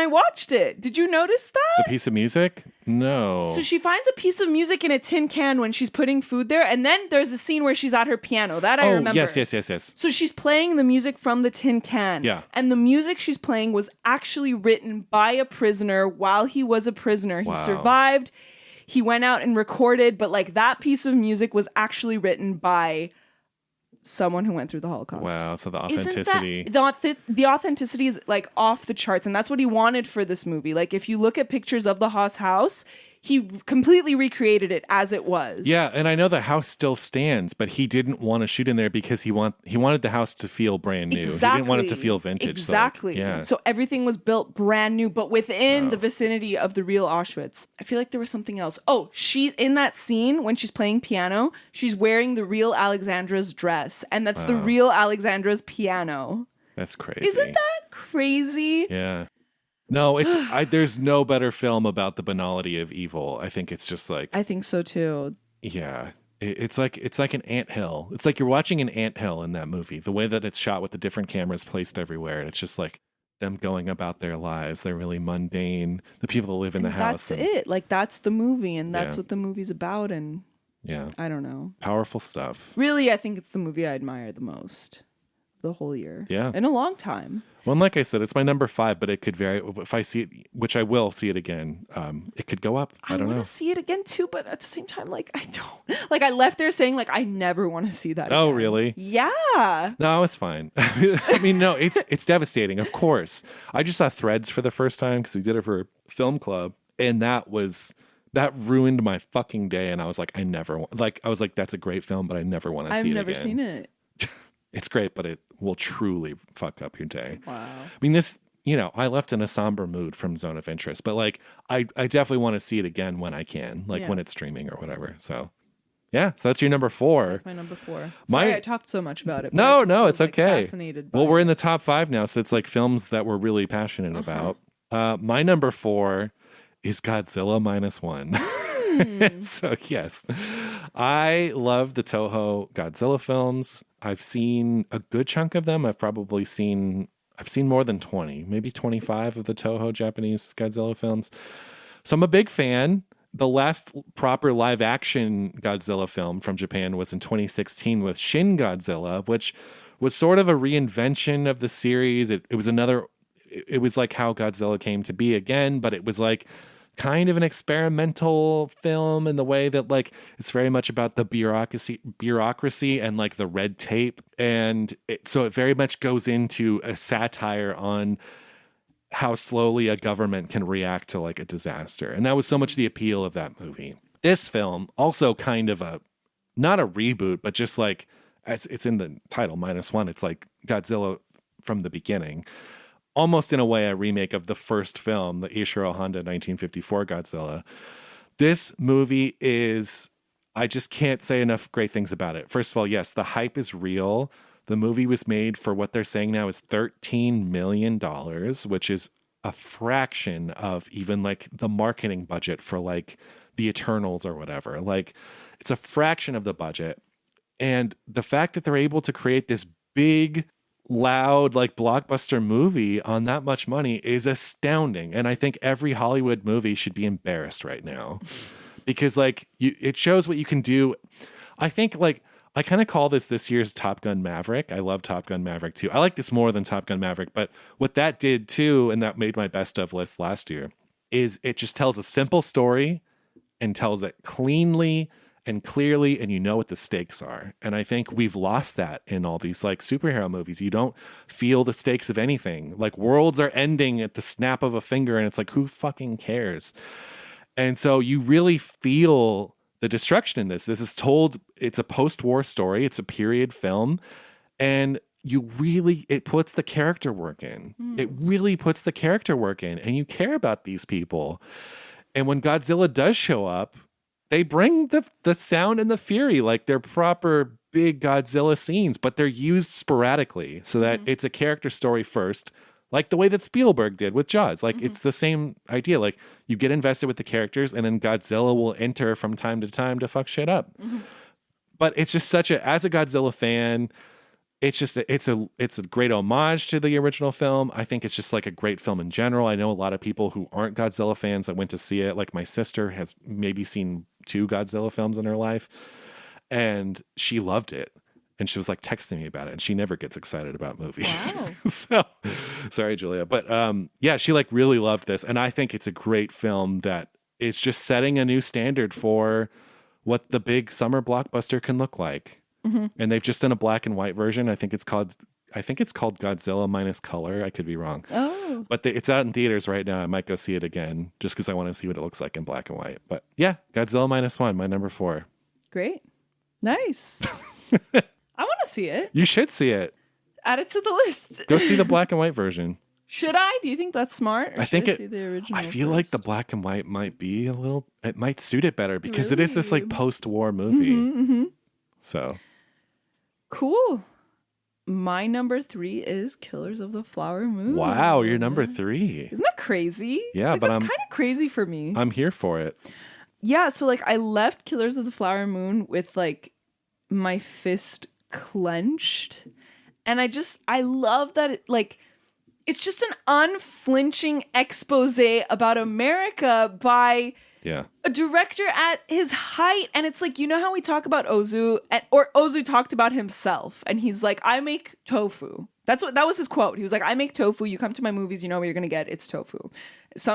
I watched it. Did you notice that? The piece of music? No. So she finds a piece of music in a tin can when she's putting food there. And then there's a scene where she's at her piano. That I remember. Yes. So she's playing the music from the tin can. Yeah. And the music she's playing was actually written by a prisoner while he was a prisoner. Wow. He survived. He went out and recorded, but like that piece of music was actually written by someone who went through the Holocaust. Wow, so the authenticity. The authenticity is like off the charts, and that's what he wanted for this movie. Like if you look at pictures of the Haas house, he completely recreated it as it was. Yeah, and I know the house still stands, but he didn't want to shoot in there because he wanted the house to feel brand new. Exactly. He didn't want it to feel vintage. Exactly. So, So everything was built brand new, but within the vicinity of the real Auschwitz. I feel like there was something else. Oh, she in that scene when she's playing piano, she's wearing the real Alexandra's dress, and that's the real Alexandra's piano. That's crazy. Isn't that crazy? Yeah. No, there's no better film about the banality of evil. I think it's just like, I think so too. yeah, it's like an anthill. It's like you're watching an anthill in that movie. The way that it's shot with the different cameras placed everywhere, and it's just like them going about their lives. They're really mundane. The people that live in the house. That's it. Like that's the movie, and that's what the movie's about. And yeah, I don't know. Powerful stuff. Really, I think it's the movie I admire the most the whole year. Yeah, in a long time. Well, and like I said, it's my number 5, but it could vary. If I see it, which I will see it again, it could go up. I don't know. I want to see it again too, but at the same time, like I don't. Like I left there saying, like I never want to see that. Oh, again. really? Yeah. No, it's fine. I mean, no, it's devastating. Of course, I just saw Threads for the first time because we did it for film club, and that ruined my fucking day. And I was like, that's a great film, but I never want to see it again. I've never seen it. It's great, but it will truly fuck up your day. Wow. I mean, I left in a somber mood from Zone of Interest, but like, I definitely want to see it again when I can, like when it's streaming or whatever. So, yeah. So that's your number 4. That's my number 4. Sorry, I talked so much about it. But No, it's okay. Fascinated by we're in the top 5 now, so it's like films that we're really passionate about. My number 4 is Godzilla -1. So yes, I love the Toho Godzilla films. I've seen a good chunk of them. I've seen more than 20, maybe 25 of the Toho Japanese Godzilla films. So I'm a big fan. the last proper live action Godzilla film from Japan was in 2016 with Shin Godzilla, which was sort of a reinvention of the series. It was it was like how Godzilla came to be again, but it was like kind of an experimental film in the way that like it's very much about the bureaucracy and like the red tape. And so it very much goes into a satire on how slowly a government can react to like a disaster. And that was so much the appeal of that movie. This film, also kind of not a reboot, but just like, as it's in the title, -1, it's like Godzilla from the beginning. Almost in a way a remake of the first film, the Ishiro Honda 1954 Godzilla. This movie is, I just can't say enough great things about it. First of all, yes, the hype is real. The movie was made for what they're saying now is $13 million, which is a fraction of even like the marketing budget for like the Eternals or whatever. Like it's a fraction of the budget. And the fact that they're able to create this big, loud, like blockbuster movie on that much money is astounding. And I think every Hollywood movie should be embarrassed right now because like it shows what you can do. I think like, I kind of call this year's Top Gun Maverick. I love Top Gun Maverick too. I like this more than Top Gun Maverick, but what that did too, and that made my best of list last year, is it just tells a simple story and tells it cleanly and clearly, and you know what the stakes are. And I think we've lost that in all these like superhero movies. You don't feel the stakes of anything. Like worlds are ending at the snap of a finger, and it's like, who fucking cares? And so you really feel the destruction in this. This is told, it's a post-war story. It's a period film. And it puts the character work in. It really puts the character work in. And you care about these people. And when Godzilla does show up, they bring the sound and the fury, like they're proper big Godzilla scenes, but they're used sporadically so that it's a character story first, like the way that Spielberg did with Jaws. Like it's the same idea. Like you get invested with the characters and then Godzilla will enter from time to fuck shit up. But it's just as a Godzilla fan, it's a great homage to the original film. I think it's just like a great film in general. I know a lot of people who aren't Godzilla fans that went to see it. Like my sister has maybe seen 2 Godzilla films in her life and she loved it. And she was like texting me about it, and she never gets excited about movies. Wow. So sorry, Julia. But yeah, she like really loved this. And I think it's a great film that is just setting a new standard for what the big summer blockbuster can look like. And they've just done a black and white version. I think it's called Godzilla minus color. I could be wrong. Oh. But it's out in theaters right now. I might go see it again just because I want to see what it looks like in black and white. But yeah, Godzilla -1, my number 4. Great. Nice. I want to see it. You should see it. Add it to the list. Go see the black and white version. Should I? Do you think that's smart? Or I think see the original I feel first? like the black and white might be it might suit it better because it is this Really? like post-war movie. So cool. My number 3 is Killers of the Flower Moon. wow, you're number 3. Isn't that crazy? Yeah, like, but that's kind of crazy for me. I'm here for it. Yeah, so like I left Killers of the Flower Moon with like my fist clenched, and I love that it's just an unflinching expose about America by a director at his height. And it's like, you know how we talk about Ozu, or Ozu talked about himself, and he's like, I make tofu. That was his quote. He was like, I make tofu. You come to my movies, you know what you're gonna get. It's tofu.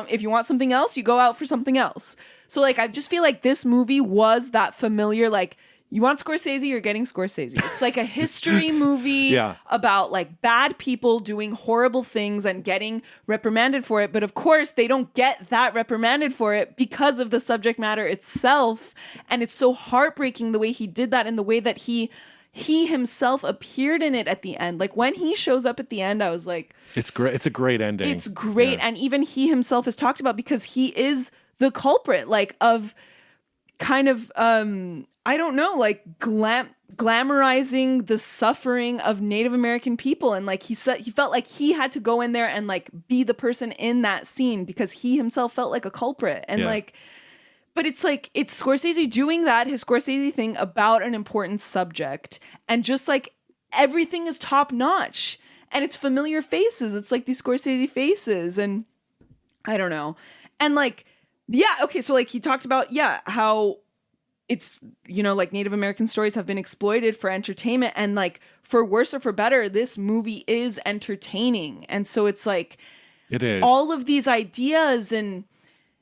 If you want something else, you go out for something else. So like I just feel like this movie was that familiar, like, you want Scorsese, you're getting Scorsese. It's like a history movie about like bad people doing horrible things and getting reprimanded for it. But of course, they don't get that reprimanded for it because of the subject matter itself. And it's so heartbreaking the way he did that and the way that he himself appeared in it at the end. Like when he shows up at the end, I was like, it's great. It's a great ending. It's great. Yeah. And even he himself has talked about, because he is the culprit, like of kind of, I don't know, like glamorizing the suffering of Native American people. And like he said, he felt like he had to go in there and like be the person in that scene because he himself felt like a culprit. And like, but it's like, it's Scorsese doing that, his Scorsese thing about an important subject. And just like everything is top notch and it's familiar faces. It's like these Scorsese faces, and I don't know. And like, Yeah. Okay. So like he talked about, how it's, like Native American stories have been exploited for entertainment, and like for worse or for better, this movie is entertaining. And so it's like It is. all of these ideas, and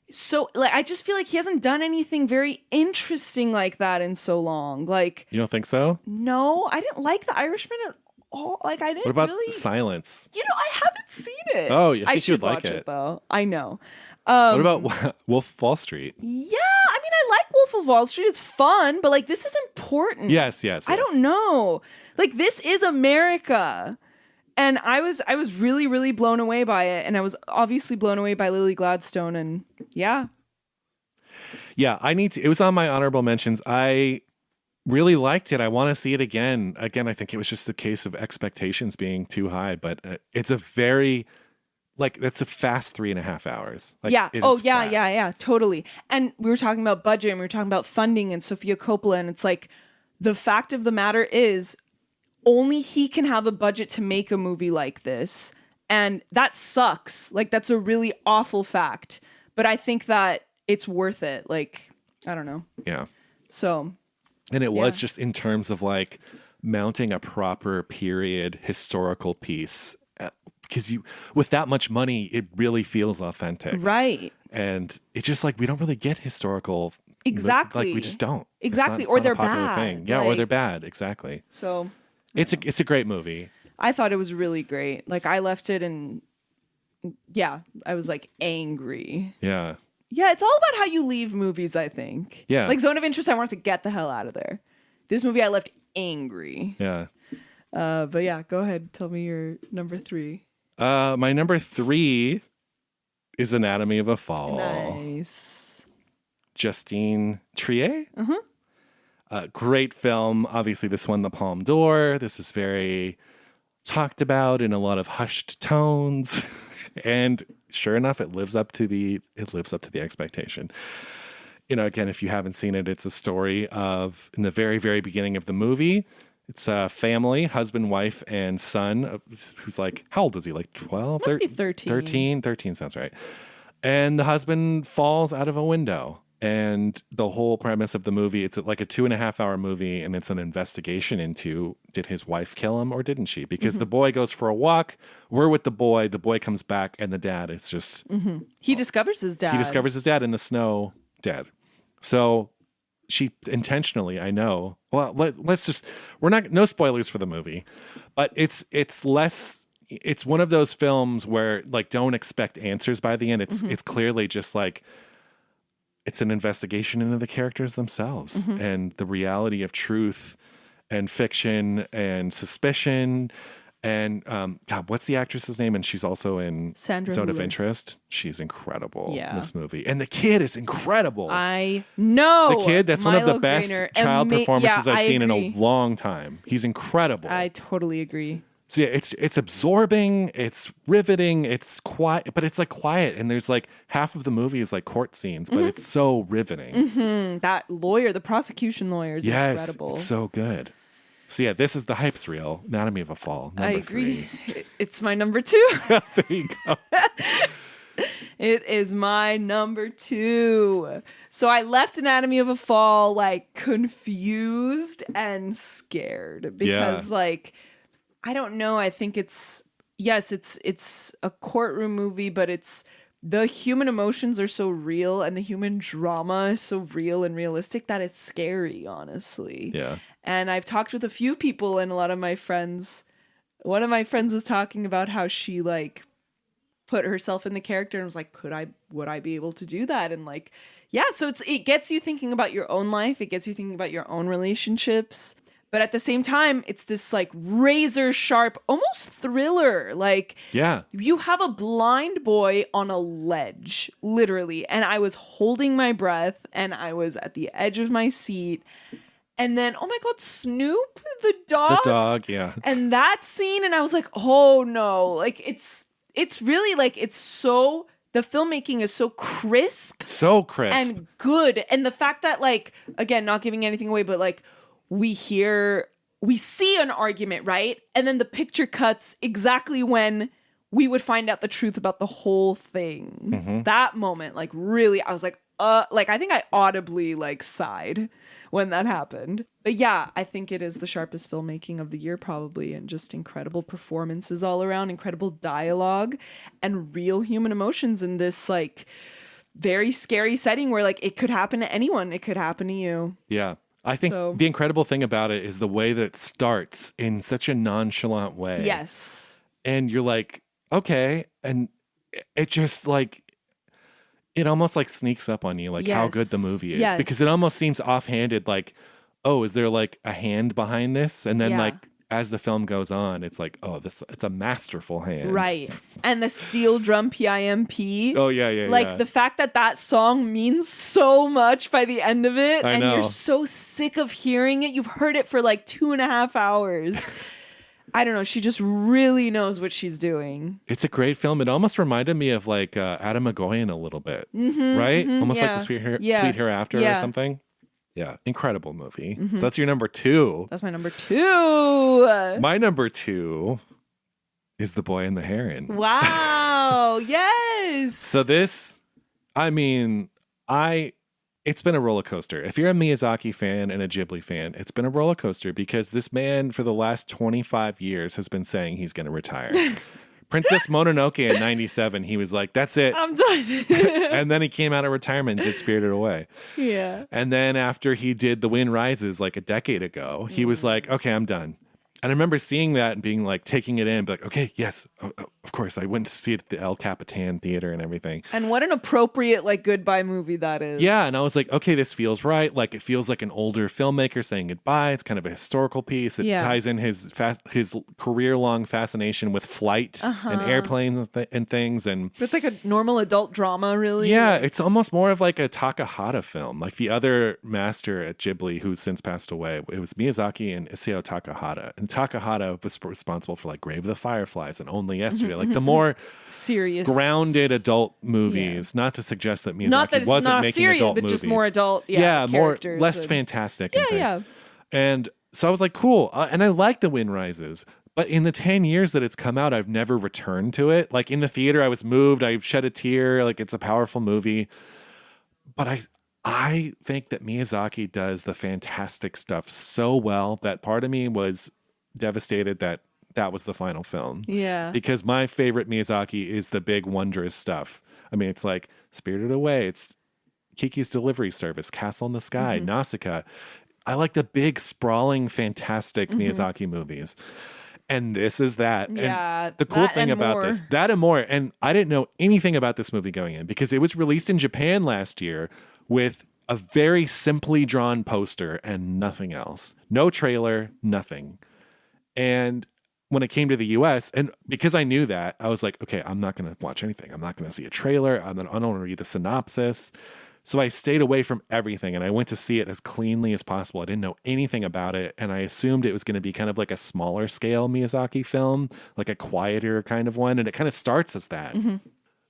so like I just feel like he hasn't done anything very interesting like that in so long. Like, You don't think so? no, I didn't like The Irishman at all. Like I didn't What about really. Silence? I haven't seen it. Oh, I think I you should would like watch it. though. I know. What about Wolf of Wall Street? Yeah, I mean, I like Wolf of Wall Street. It's fun, but like this is important. Yes. I don't know. Like this is America. And I was really, really blown away by it. And I was obviously blown away by Lily Gladstone. And yeah. Yeah, it was on my honorable mentions. I really liked it. I want to see it again. Again, I think it was just a case of expectations being too high, but it's a very, that's a fast 3.5 hours. Like, yeah. it Oh, is yeah, fast. yeah, totally. And we were talking about budget and we were talking about funding and Sofia Coppola. And it's like, the fact of the matter is, only he can have a budget to make a movie like this. And that sucks. Like, that's a really awful fact. But I think that it's worth it. Like, I don't know. Yeah. So. And it was just in terms of like mounting a proper period historical piece. Because with that much money, it really feels authentic. Right. And it's just like, we don't really get historical. Exactly. Like, we just don't. Exactly. It's Or not they're a popular bad. thing. Yeah, or they're bad. Exactly. So. It's a great movie. I thought it was really great. Like I left it and I was like angry. Yeah. Yeah, it's all about how you leave movies, I think. Yeah. Like Zone of Interest, I wanted to get the hell out of there. This movie I left angry. Yeah. But yeah, go ahead. Tell me your number 3. My number 3 is Anatomy of a Fall. Nice. Justine Triet. Great film. Obviously, this won the Palme d'Or. This is very talked about in a lot of hushed tones, and sure enough, it lives up to the expectation. Again, if you haven't seen it, it's a story of, in the very, very beginning of the movie, it's a family, husband, wife, and son, who's like, how old is he? Like 12? Must be 13. 13 sounds right. And the husband falls out of a window. And the whole premise of the movie, it's like a 2.5-hour movie, and it's an investigation into, did his wife kill him or didn't she? Because the boy goes for a walk, we're with the boy comes back, and the dad is just... He discovers his dad. He discovers his dad in the snow, dead. So she intentionally, I know, well, let's just, no spoilers for the movie, but it's one of those films where, like, don't expect answers by the end. It's clearly just like, it's an investigation into the characters themselves and the reality of truth and fiction and suspicion. And God, what's the actress's name? And she's also in Sandra Zone of Hüller. Interest. She's incredible Yeah. in this movie. And the kid is incredible. I know. The kid, that's one of Milo the best Grainer. child performances I've seen agree. in a long time. He's incredible. I totally agree. So yeah, it's absorbing, it's riveting, it's quiet, but it's like quiet, and there's like half of the movie is like court scenes, but it's so riveting. That lawyer, the prosecution lawyer, is incredible. It's so good. So yeah, this is the hype's reel. Anatomy of a Fall. Number I agree. 3. It's my number 2. There you go. It is my number 2. So I left Anatomy of a Fall like confused and scared because like, I don't know. I think it's a courtroom movie, but the human emotions are so real and the human drama is so real and realistic that it's scary, honestly. Yeah. And I've talked with a few people, and a lot of my friends, one of my friends was talking about how she like put herself in the character and was like, would I be able to do that? And like, yeah, so it gets you thinking about your own life. It gets you thinking about your own relationships. But at the same time, it's this like razor sharp, almost thriller. Like, Yeah. you have a blind boy on a ledge, literally. And I was holding my breath and I was at the edge of my seat. And then, oh my God, Snoop, the dog. The dog, yeah. And that scene, and I was like, oh no. Like, it's really like, the filmmaking is so crisp. So crisp. And good. And the fact that, like, again, not giving anything away, but like, we see an argument, right? And then the picture cuts exactly when we would find out the truth about the whole thing. That moment, like really, I was like I think I audibly like sighed when that happened. But yeah, I think it is the sharpest filmmaking of the year probably, and just incredible performances all around, incredible dialogue and real human emotions in this like very scary setting where like it could happen to anyone. It could happen to you. Yeah. I think the incredible thing about it is the way that it starts in such a nonchalant way. Yes. And you're like, okay. And it just like, it almost like sneaks up on you, like how good the movie is, because it almost seems offhanded. Like, oh, is there like a hand behind this? And then like, as the film goes on, it's like, oh, it's a masterful hand. Right. And the steel drum PIMP. Oh, yeah. Like the fact that song means so much by the end of it. I and know. You're so sick of hearing it. You've heard it for like 2.5 hours. I don't know. She just really knows what she's doing. It's a great film. It almost reminded me of like Adam McGowan a little bit, right? Almost like the Sweet Hereafter or something. Yeah, incredible movie. So that's your number 2. That's my number 2. My number 2 is The Boy and the Heron. Wow. Yes. So this, I mean, it's been a roller coaster. If you're a Miyazaki fan and a Ghibli fan, it's been a roller coaster because this man for the last 25 years has been saying he's going to retire. Princess Mononoke in 97, he was like, that's it. I'm done. And then he came out of retirement and did Spirited Away. Yeah. And then after he did The Wind Rises like a decade ago, he was like, okay, I'm done. And I remember seeing that and being like, taking it in, like, okay, yes, of course. I went to see it at the El Capitan Theater and everything. And what an appropriate, like, goodbye movie that is. Yeah, and I was like, okay, this feels right. Like, it feels like an older filmmaker saying goodbye. It's kind of a historical piece. It ties in his career-long fascination with flight and airplanes and things. And it's like a normal adult drama, really. Yeah, it's almost more of like a Takahata film. Like the other master at Ghibli, who's since passed away, it was Miyazaki and Isao Takahata. And Takahata was responsible for like Grave of the Fireflies and Only Yesterday, like the more serious, grounded adult movies. Not to suggest that Miyazaki wasn't making serious, adult but movies, just more adult, more less fantastic. And things. And so I was like, cool, and I like The Wind Rises. But in the 10 years that it's come out, I've never returned to it. Like in the theater, I was moved. I shed a tear. Like it's a powerful movie. But I think that Miyazaki does the fantastic stuff so well that part of me was devastated that was the final film. Yeah. Because my favorite Miyazaki is the big wondrous stuff. I mean, it's like Spirited Away, it's Kiki's Delivery Service, Castle in the Sky, Nausicaa. I like the big, sprawling, fantastic Miyazaki movies. And this is that. Yeah. And the cool thing about this, that and more. And I didn't know anything about this movie going in because it was released in Japan last year with a very simply drawn poster and nothing else. No trailer, nothing. And when it came to the US, and because I knew that, I was like, okay, I'm not going to watch anything. I'm not going to see a trailer. I don't want to read the synopsis. So I stayed away from everything and I went to see it as cleanly as possible. I didn't know anything about it. And I assumed it was going to be kind of like a smaller scale Miyazaki film, like a quieter kind of one. And it kind of starts as that.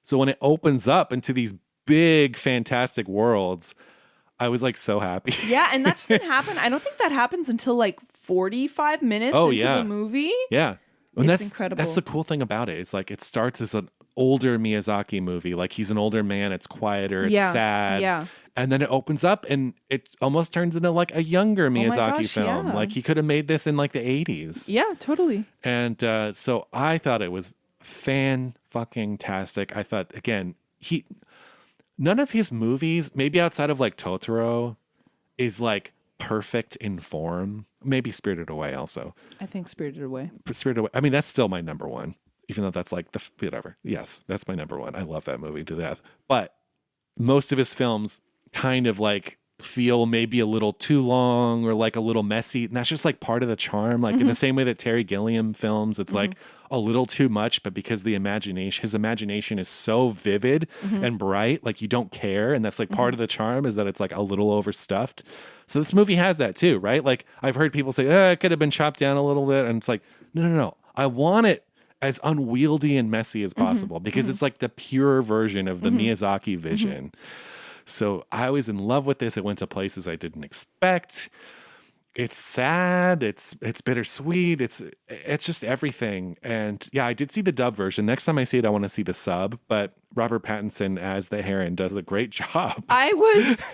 So when it opens up into these big, fantastic worlds, I was like so happy. Yeah, and that doesn't happen. I don't think that happens until like 45 minutes into the movie. Yeah. And it's incredible. That's the cool thing about it. It's like it starts as an older Miyazaki movie. Like he's an older man. It's quieter. It's sad. Yeah. And then it opens up and it almost turns into like a younger Miyazaki film. Yeah. Like he could have made this in like the 80s. Yeah, totally. And so I thought it was fan-fucking-tastic. I thought, again, none of his movies, maybe outside of like Totoro, is like perfect in form. Maybe Spirited Away also. I think Spirited Away. I mean, that's still my number one, even though that's like whatever. Yes, that's my number one. I love that movie to death. But most of his films kind of like feel maybe a little too long or like a little messy. And that's just like part of the charm. Like in the same way that Terry Gilliam films, it's like a little too much, but because his imagination is so vivid and bright, like you don't care. And that's like part of the charm is that it's like a little overstuffed. So this movie has that too, right? Like I've heard people say, it could have been chopped down a little bit. And it's like, no. I want it as unwieldy and messy as possible because it's like the pure version of the Miyazaki vision. So I was in love with this. It went to places I didn't expect. It's sad, it's bittersweet, it's just everything. And yeah, I did see the dub version. Next time I see it, I want to see the sub, but Robert Pattinson as the Heron does a great job.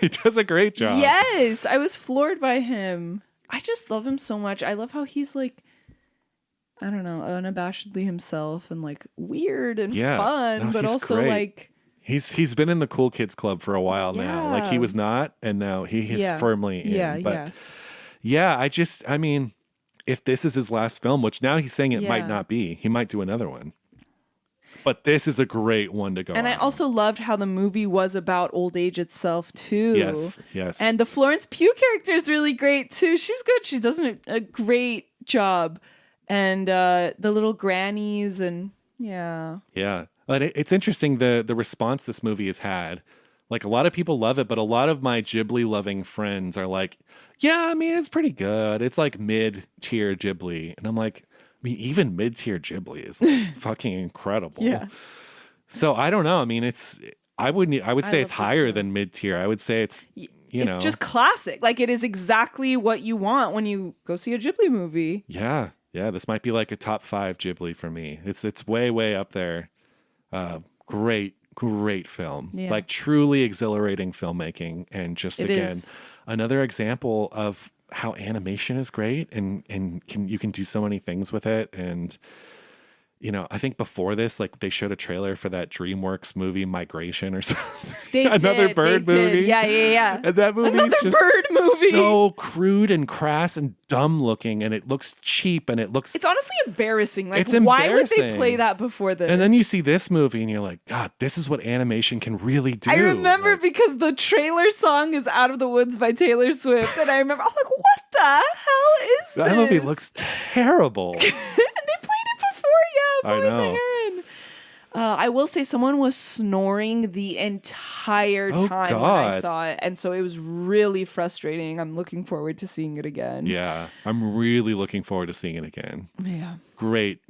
He does a great job. Yes, I was floored by him. I just love him so much. I love how he's like, I don't know, unabashedly himself and like weird and fun, no, but he's also great. like he's been in the cool kids club for a while now. Like he was not, and now he is firmly in. But I mean, if this is his last film, which now he's saying it might not be, he might do another one. But this is a great one to go And on. I also loved how the movie was about old age itself too. Yes. And the Florence Pugh character is really great too. She's good. She does a great job. And the little grannies and yeah. But it's interesting the response this movie has had. Like a lot of people love it, but a lot of my Ghibli loving friends are like, yeah, I mean, it's pretty good. It's like mid-tier Ghibli. And I'm like, I mean, even mid-tier Ghibli is like fucking incredible. Yeah. So I don't know. I mean, I would say it's higher than mid-tier. I would say it's it's just classic. Like it is exactly what you want when you go see a Ghibli movie. Yeah. This might be like a top 5 Ghibli for me. It's way, way up there. Great film. Yeah. Like truly exhilarating filmmaking, and just another example of how animation is great and you can do so many things with it. And I think before this, like they showed a trailer for that DreamWorks movie Migration or something. Another bird movie. Yeah. And that movie is just so crude and crass and dumb looking, and it looks cheap, and it's honestly embarrassing. Like, it's why would embarrassing. they play that before this? And then you see this movie and you're like, God, this is what animation can really do. I remember because the trailer song is Out of the Woods by Taylor Swift, and I remember I'm like, what the hell is this? That movie looks terrible. And they played it before, I know. I will say someone was snoring the entire time when I saw it, and so it was really frustrating. I'm looking forward to seeing it again. Yeah, I'm really looking forward to seeing it again. Yeah. Great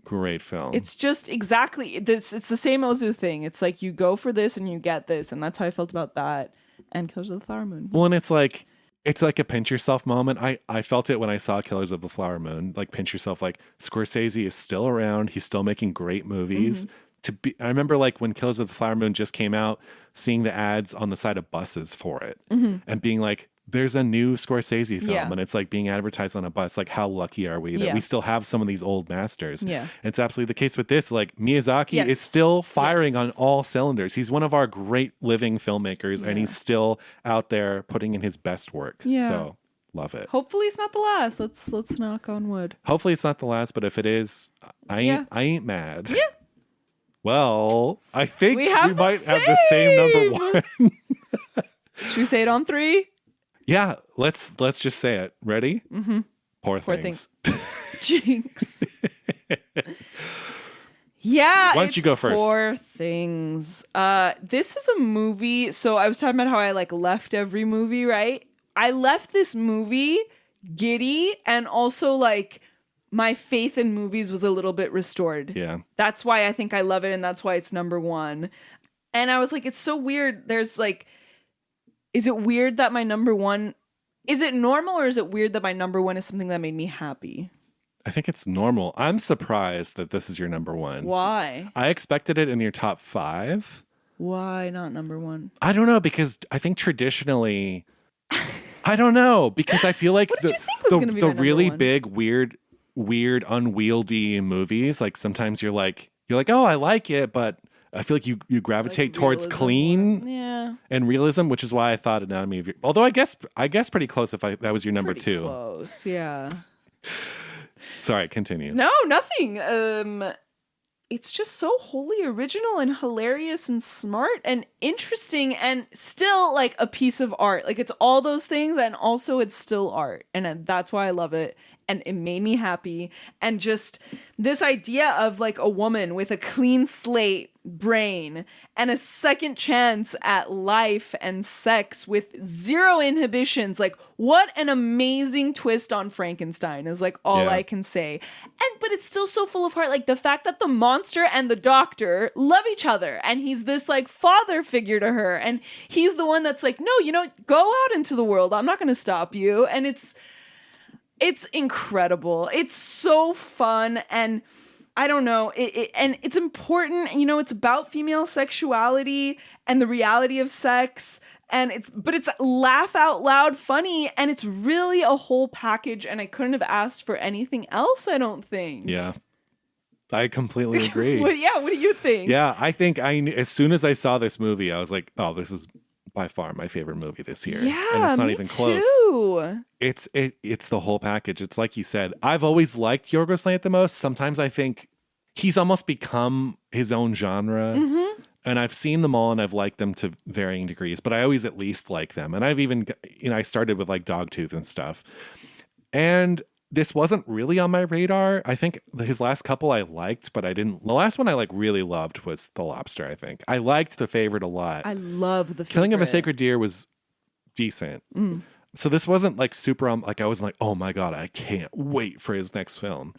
film. It's just exactly this. It's the same Ozu thing. It's like you go for this and you get this, and that's how I felt about that and Killers of the Flower Moon. Well, and it's like a pinch yourself moment. I felt it when I saw Killers of the Flower Moon. Like pinch yourself. Like Scorsese is still around. He's still making great movies. Mm-hmm. I remember like when Killers of the Flower Moon just came out, seeing the ads on the side of buses for it and being like, there's a new Scorsese film and it's like being advertised on a bus. Like, how lucky are we that we still have some of these old masters? Yeah. And it's absolutely the case with this. Like Miyazaki is still firing on all cylinders. He's one of our great living filmmakers and he's still out there putting in his best work. Yeah. So love it. Hopefully it's not the last. Let's knock on wood. Hopefully it's not the last, but if it is, I ain't mad. Yeah. Well, I think we might have the same number one. Should we say it on 3? Yeah, let's just say it. Ready? Mm-hmm. Poor things. Jinx. Yeah. Why don't you go first? Poor Things. This is a movie. So I was talking about how I like left every movie, right? I left this movie giddy and also like my faith in movies was a little bit restored. Yeah. That's why I think I love it, and that's why it's number 1. And I was like, it's so weird. There's like, is it weird that my number 1, is it normal or is it weird that my number 1 is something that made me happy? I think it's normal. I'm surprised that this is your number 1. Why? I expected it in your top 5. Why not number 1? I don't know, because I think traditionally, I don't know, because I feel like the really big, weird, unwieldy movies, like sometimes you're like, oh, I like it, but I feel like you gravitate towards clean and realism, which is why I thought Anatomy of Your... Although I guess pretty close if that was your number 2. Close, yeah. Sorry, continue. No, nothing. It's just so wholly original and hilarious and smart and interesting and still like a piece of art. Like it's all those things and also it's still art. And that's why I love it. And it made me happy. And just this idea of like a woman with a clean slate brain and a second chance at life and sex with zero inhibitions. Like what an amazing twist on Frankenstein is like all I can say. But it's still so full of heart. Like the fact that the monster and the doctor love each other and he's this like father figure to her. And he's the one that's like, no, go out into the world. I'm not going to stop you. And it's, It's incredible. It's so fun, and I don't know. And it's important. You know, it's about female sexuality and the reality of sex. And it's laugh out loud funny, and it's really a whole package. And I couldn't have asked for anything else, I don't think. Yeah. I completely agree. What do you think? Yeah, I think as soon as I saw this movie, I was like, oh, this is by far my favorite movie this year. Yeah, and it's not me even close. Too. It's the whole package. It's like you said, I've always liked Yorgos Lanthimos the most. Sometimes I think he's almost become his own genre. Mm-hmm. And I've seen them all and I've liked them to varying degrees, but I always at least like them. And I've even, I started with like Dogtooth and stuff. And this wasn't really on my radar. I think his last couple I liked, but I didn't. The last one I like really loved was The Lobster, I think. I liked The Favorite a lot. I love The Favorite. Killing of a Sacred Deer was decent. Mm. So this wasn't like super, like I wasn't like, oh my God, I can't wait for his next film.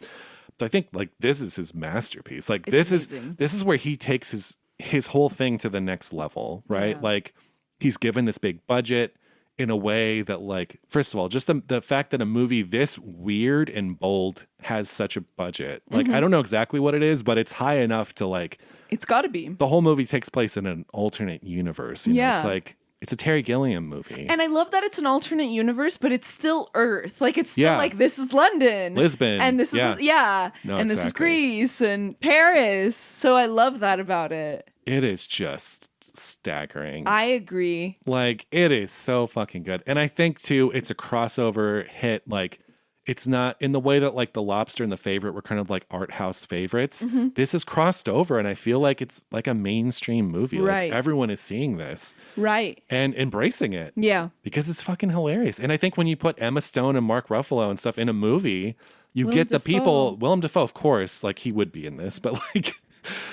But I think like this is his masterpiece. Like this is where he takes his whole thing to the next level, right? Yeah. Like he's given this big budget in a way that, like, first of all, just the fact that a movie this weird and bold has such a budget. Like, I don't know exactly what it is, but it's high enough to, like... It's got to be. The whole movie takes place in an alternate universe. You know? It's like... It's a Terry Gilliam movie. And I love that it's an alternate universe, but it's still Earth. Like, it's still like, this is London. Lisbon. And this is... No, and this is Greece and Paris. So I love that about it. It is just... staggering. I agree. Like, it is so fucking good. And I think too, it's a crossover hit. Like, it's not in the way that like The Lobster and The Favorite were kind of like art house favorites. Mm-hmm. This is crossed over, and I feel like it's like a mainstream movie. Right. Like, everyone is seeing this. Right. And embracing it. Yeah. Because it's fucking hilarious. And I think when you put Emma Stone and Mark Ruffalo and stuff in a movie, you get the people, Willem Dafoe, of course, like he would be in this, but like...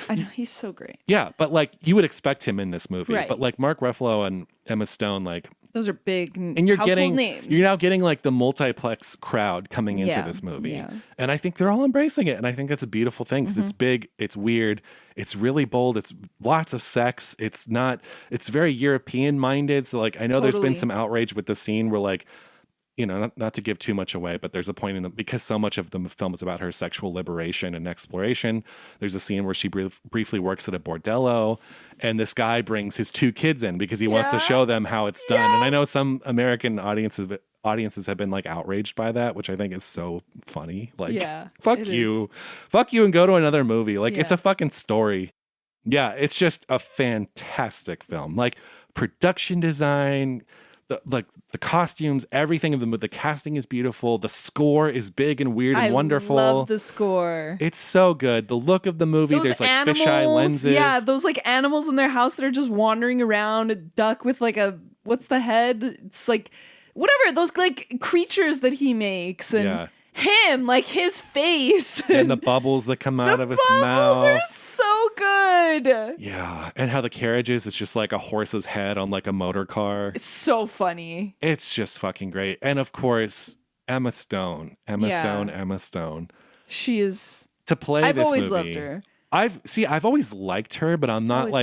I know, he's so great. Yeah, but like you would expect him in this movie. Right. But like Mark Ruffalo and Emma Stone, like those are big and you're getting names. You're now getting like the multiplex crowd coming into this movie. Yeah. And I think they're all embracing it. And I think that's a beautiful thing because it's big, it's weird, it's really bold, it's lots of sex. It's very European minded. So like I know there's been some outrage with the scene where like, you know, not to give too much away, but there's a point because so much of the film is about her sexual liberation and exploration. There's a scene where she briefly works at a bordello, and this guy brings his 2 kids in because he wants to show them how it's done. And I know some American audiences have been like outraged by that, which I think is so funny. Like, fuck you, and go to another movie. Like, it's a fucking story. Yeah, it's just a fantastic film. Like production design. The costumes, everything of the casting is beautiful. The score is big and weird and wonderful. I love the score. It's so good. The look of the movie, there's like fisheye lenses. Yeah, those like animals in their house that are just wandering around. A duck with like what's the head? It's like whatever, those like creatures that he makes and him, like his face. And the bubbles that come out of his mouth. The bubbles are so good. Yeah. And how the carriage is, it's just like a horse's head on like a motor car. It's so funny. It's just fucking great. And of course, Emma Stone. Emma Stone. She is... To play this movie. I've always loved her. I've always liked her, but I'm not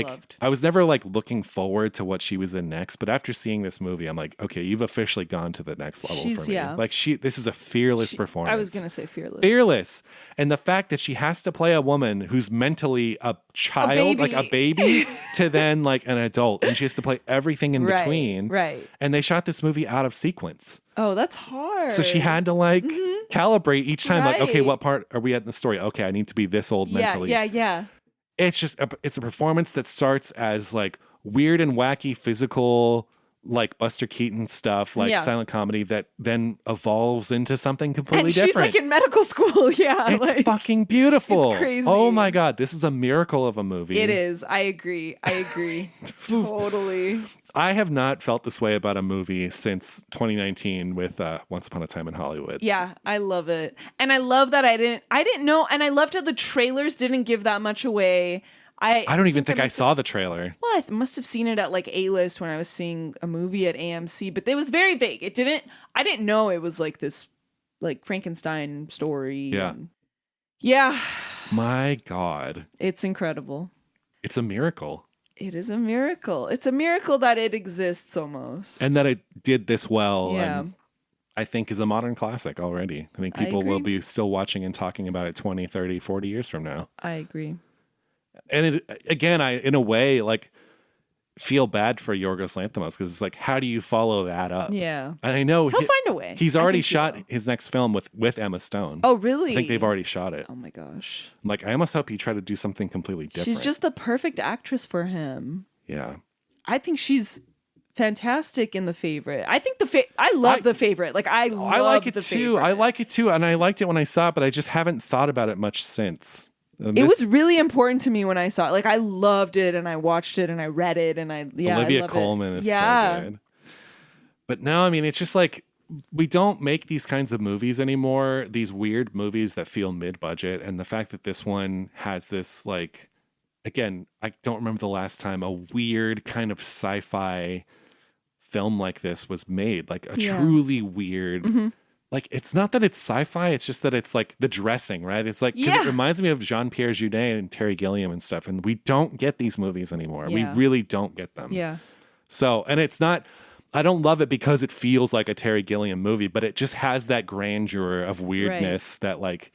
I was never like looking forward to what she was in next. But after seeing this movie, I'm like, okay, you've officially gone to the next level for me. Yeah. Like this is a fearless performance. I was going to say fearless. Fearless. And the fact that she has to play a woman who's mentally a child, like a baby, to then like an adult. And she has to play everything in between. Right. And they shot this movie out of sequence. Oh, that's hard. So she had to like calibrate each time. Like, okay, what part are we at in the story? Okay, I need to be this old mentally. Yeah. It's just it's a performance that starts as like weird and wacky physical, like Buster Keaton stuff, like silent comedy, that then evolves into something completely different. And she's like in medical school. Yeah, it's like, fucking beautiful. It's crazy. Oh my God, this is a miracle of a movie. It is. I agree. Totally. I have not felt this way about a movie since 2019 with Once Upon a Time in Hollywood. Yeah, I love it. And I love that I didn't know, and I loved how the trailers didn't give that much away. I don't even think I saw the trailer. Well, I must have seen it at like A-List when I was seeing a movie at AMC, but it was very vague. I didn't know it was like this like Frankenstein story. Yeah. Yeah. My God. It's incredible. It's a miracle. It is a miracle. It's a miracle that it exists almost. And that it did this well. Yeah. And I think is a modern classic already. I think people will be still watching and talking about it 20, 30, 40 years from now. I agree. And it, again, I, in a way, like, feel bad for Yorgos Lanthimos because it's like, how do you follow that up? Yeah. And I know he'll find a way. He's already shot his next film with Emma Stone. Oh, really? I think they've already shot it. Oh my gosh. I'm like, I almost hope he tried to do something completely different. She's just the perfect actress for him. Yeah. I think she's fantastic in The Favorite. I think I love The Favorite. Like I like it The too. Favorite. I like it too, and I liked it when I saw it, but I just haven't thought about it much since. It was really important to me when I saw it. Like I loved it, and I watched it, and I read it, and Olivia Colman is so good. But no, I mean, it's just like we don't make these kinds of movies anymore. These weird movies that feel mid-budget, and the fact that this one has this, like, again, I don't remember the last time a weird kind of sci-fi film like this was made. Like a truly weird. Mm-hmm. Like, it's not that it's sci-fi, it's just that it's like the dressing, right? It's like, because it reminds me of Jean-Pierre Jeunet and Terry Gilliam and stuff. And we don't get these movies anymore. Yeah. We really don't get them. Yeah. So, and it's not, I don't love it because it feels like a Terry Gilliam movie, but it just has that grandeur of weirdness that, like,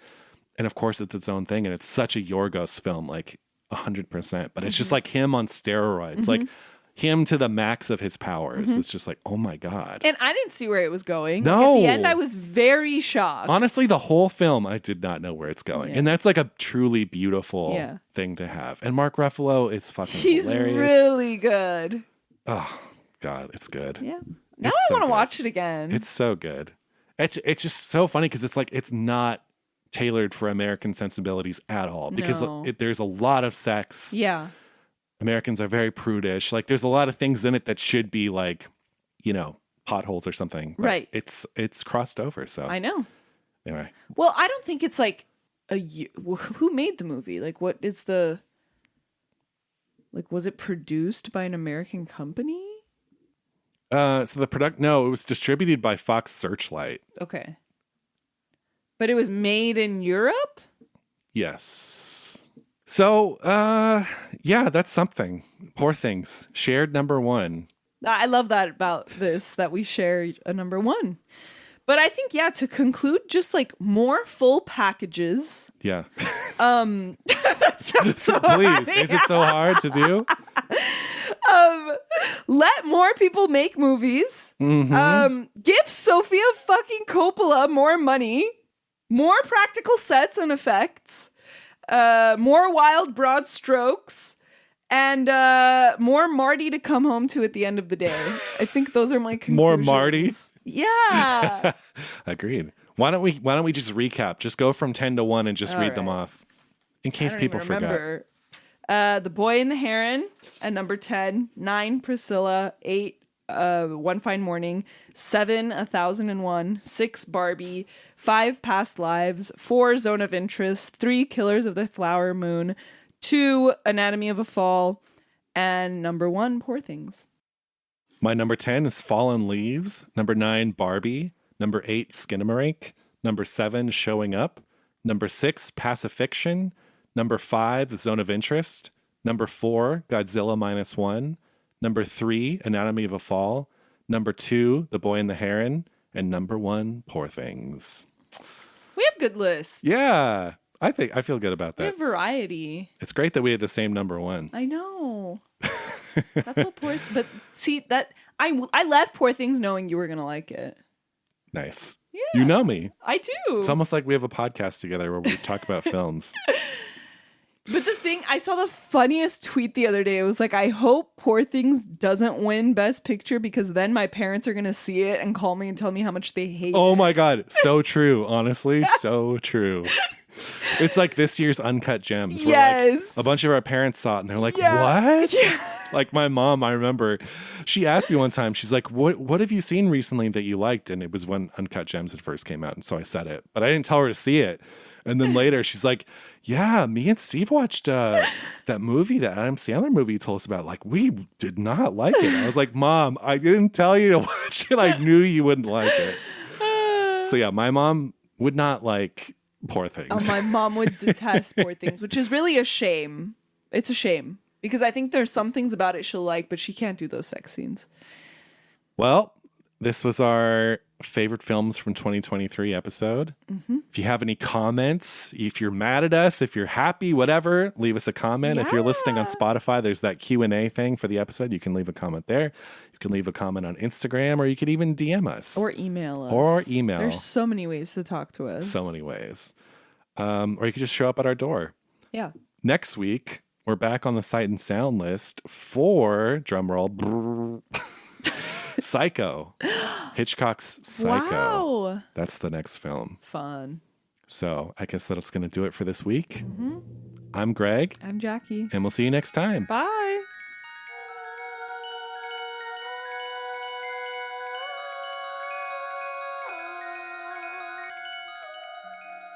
and of course it's its own thing. And it's such a Yorgos film, like 100%. But it's just like him on steroids. Like, him to the max of his powers. It's just like, oh my God. And I didn't see where it was going. No. At the end, I was very shocked. Honestly, the whole film, I did not know where it's going. And that's like a truly beautiful thing to have. And Mark Ruffalo is fucking hilarious. He's really good. Oh, God, it's good. Yeah. Now I want to watch it again. It's so good. It's just so funny because it's like, it's not tailored for American sensibilities at all. Because there's a lot of sex. Yeah. Americans are very prudish. Like, there's a lot of things in it that should be like, you know, potholes or something. Right. It's crossed over. So I know. Anyway. Well, I don't think it's like who made the movie? Like, what is the, like, was it produced by an American company? So no, it was distributed by Fox Searchlight. Okay. But it was made in Europe? Yes. So, yeah, that's something. Poor Things. Shared number one. I love that about this, that we share a number one. But I think, to conclude, just like more full packages. Yeah. That sounds so Please, is it so hard to do? Let more people make movies. Give Sofia fucking Coppola more money. More practical sets and effects. More wild, broad strokes, and more Marty to come home to at the end of the day. I think those are my conclusions. More Marty? Yeah. Agreed. Why don't we just recap? Just go from 10 to 1 and just read them off. In case people forget. The Boy and the Heron at number 10, 9, Priscilla, 8, One Fine Morning, 7, 1001, 6, Barbie, 5, Past Lives, 4, Zone of Interest, 3, Killers of the Flower Moon, 2, Anatomy of a Fall, and number 1, Poor Things. My number 10 is Fallen Leaves. Number 9, Barbie. Number 8, Skinamarink. Number 7, Showing Up. Number 6, Pacifiction. Number 5, Zone of Interest. Number 4, Godzilla -1. Number 3, Anatomy of a Fall. Number 2, The Boy and the Heron. And number 1, Poor Things. We have good lists. Yeah. I feel good about that. We have variety. It's great that we had the same number 1. I know. That's what but see that I left Poor Things knowing you were going to like it. Nice. Yeah. You know me. I do. It's almost like we have a podcast together where we talk about films. But the thing, I saw the funniest tweet the other day. It was like, I hope Poor Things doesn't win Best Picture because then my parents are going to see it and call me and tell me how much they hate it. Oh my God. So true. Honestly, so true. It's like this year's Uncut Gems. Where like a bunch of our parents saw it and they're like, what? Yeah. Like my mom, I remember, she asked me one time, she's like, what have you seen recently that you liked? And it was when Uncut Gems had first came out. And so I said it, but I didn't tell her to see it. And then later she's like, yeah, me and Steve watched that movie, that Adam Sandler movie you told us about. Like, we did not like it. I was like, Mom, I didn't tell you to watch it. I knew you wouldn't like it. So yeah, my mom would not like Poor Things. Oh, my mom would detest Poor Things, which is really a shame. It's a shame because I think there's some things about it she'll like, but she can't do those sex scenes. Well, This was our favorite films from 2023 episode. If you have any comments, if you're mad at us, if you're happy, whatever, leave us a comment. If you're listening on Spotify, there's that Q&A thing for the episode. You can leave a comment there. You can leave a comment on Instagram, or you could even DM us. Or email us. There's so many ways to talk to us. So many ways. Or you could just show up at our door. Yeah. Next week, we're back on the Sight and Sound list for, drumroll, Psycho. Hitchcock's Psycho. Wow. That's the next film. Fun. So I guess that's going to do it for this week. I'm Greg. I'm Jackie. And we'll see you next time. Bye.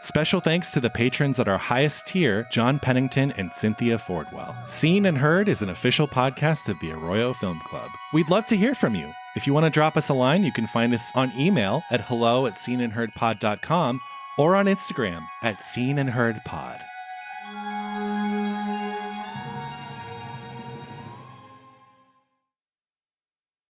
Special thanks to the patrons at our highest tier, John Pennington and Cynthia Fordwell. Seen and Heard is an official podcast of the Arroyo Film Club. We'd love to hear from you. If you want to drop us a line, you can find us on email at hello@seenandheardpod.com or on Instagram @seenandheardpod.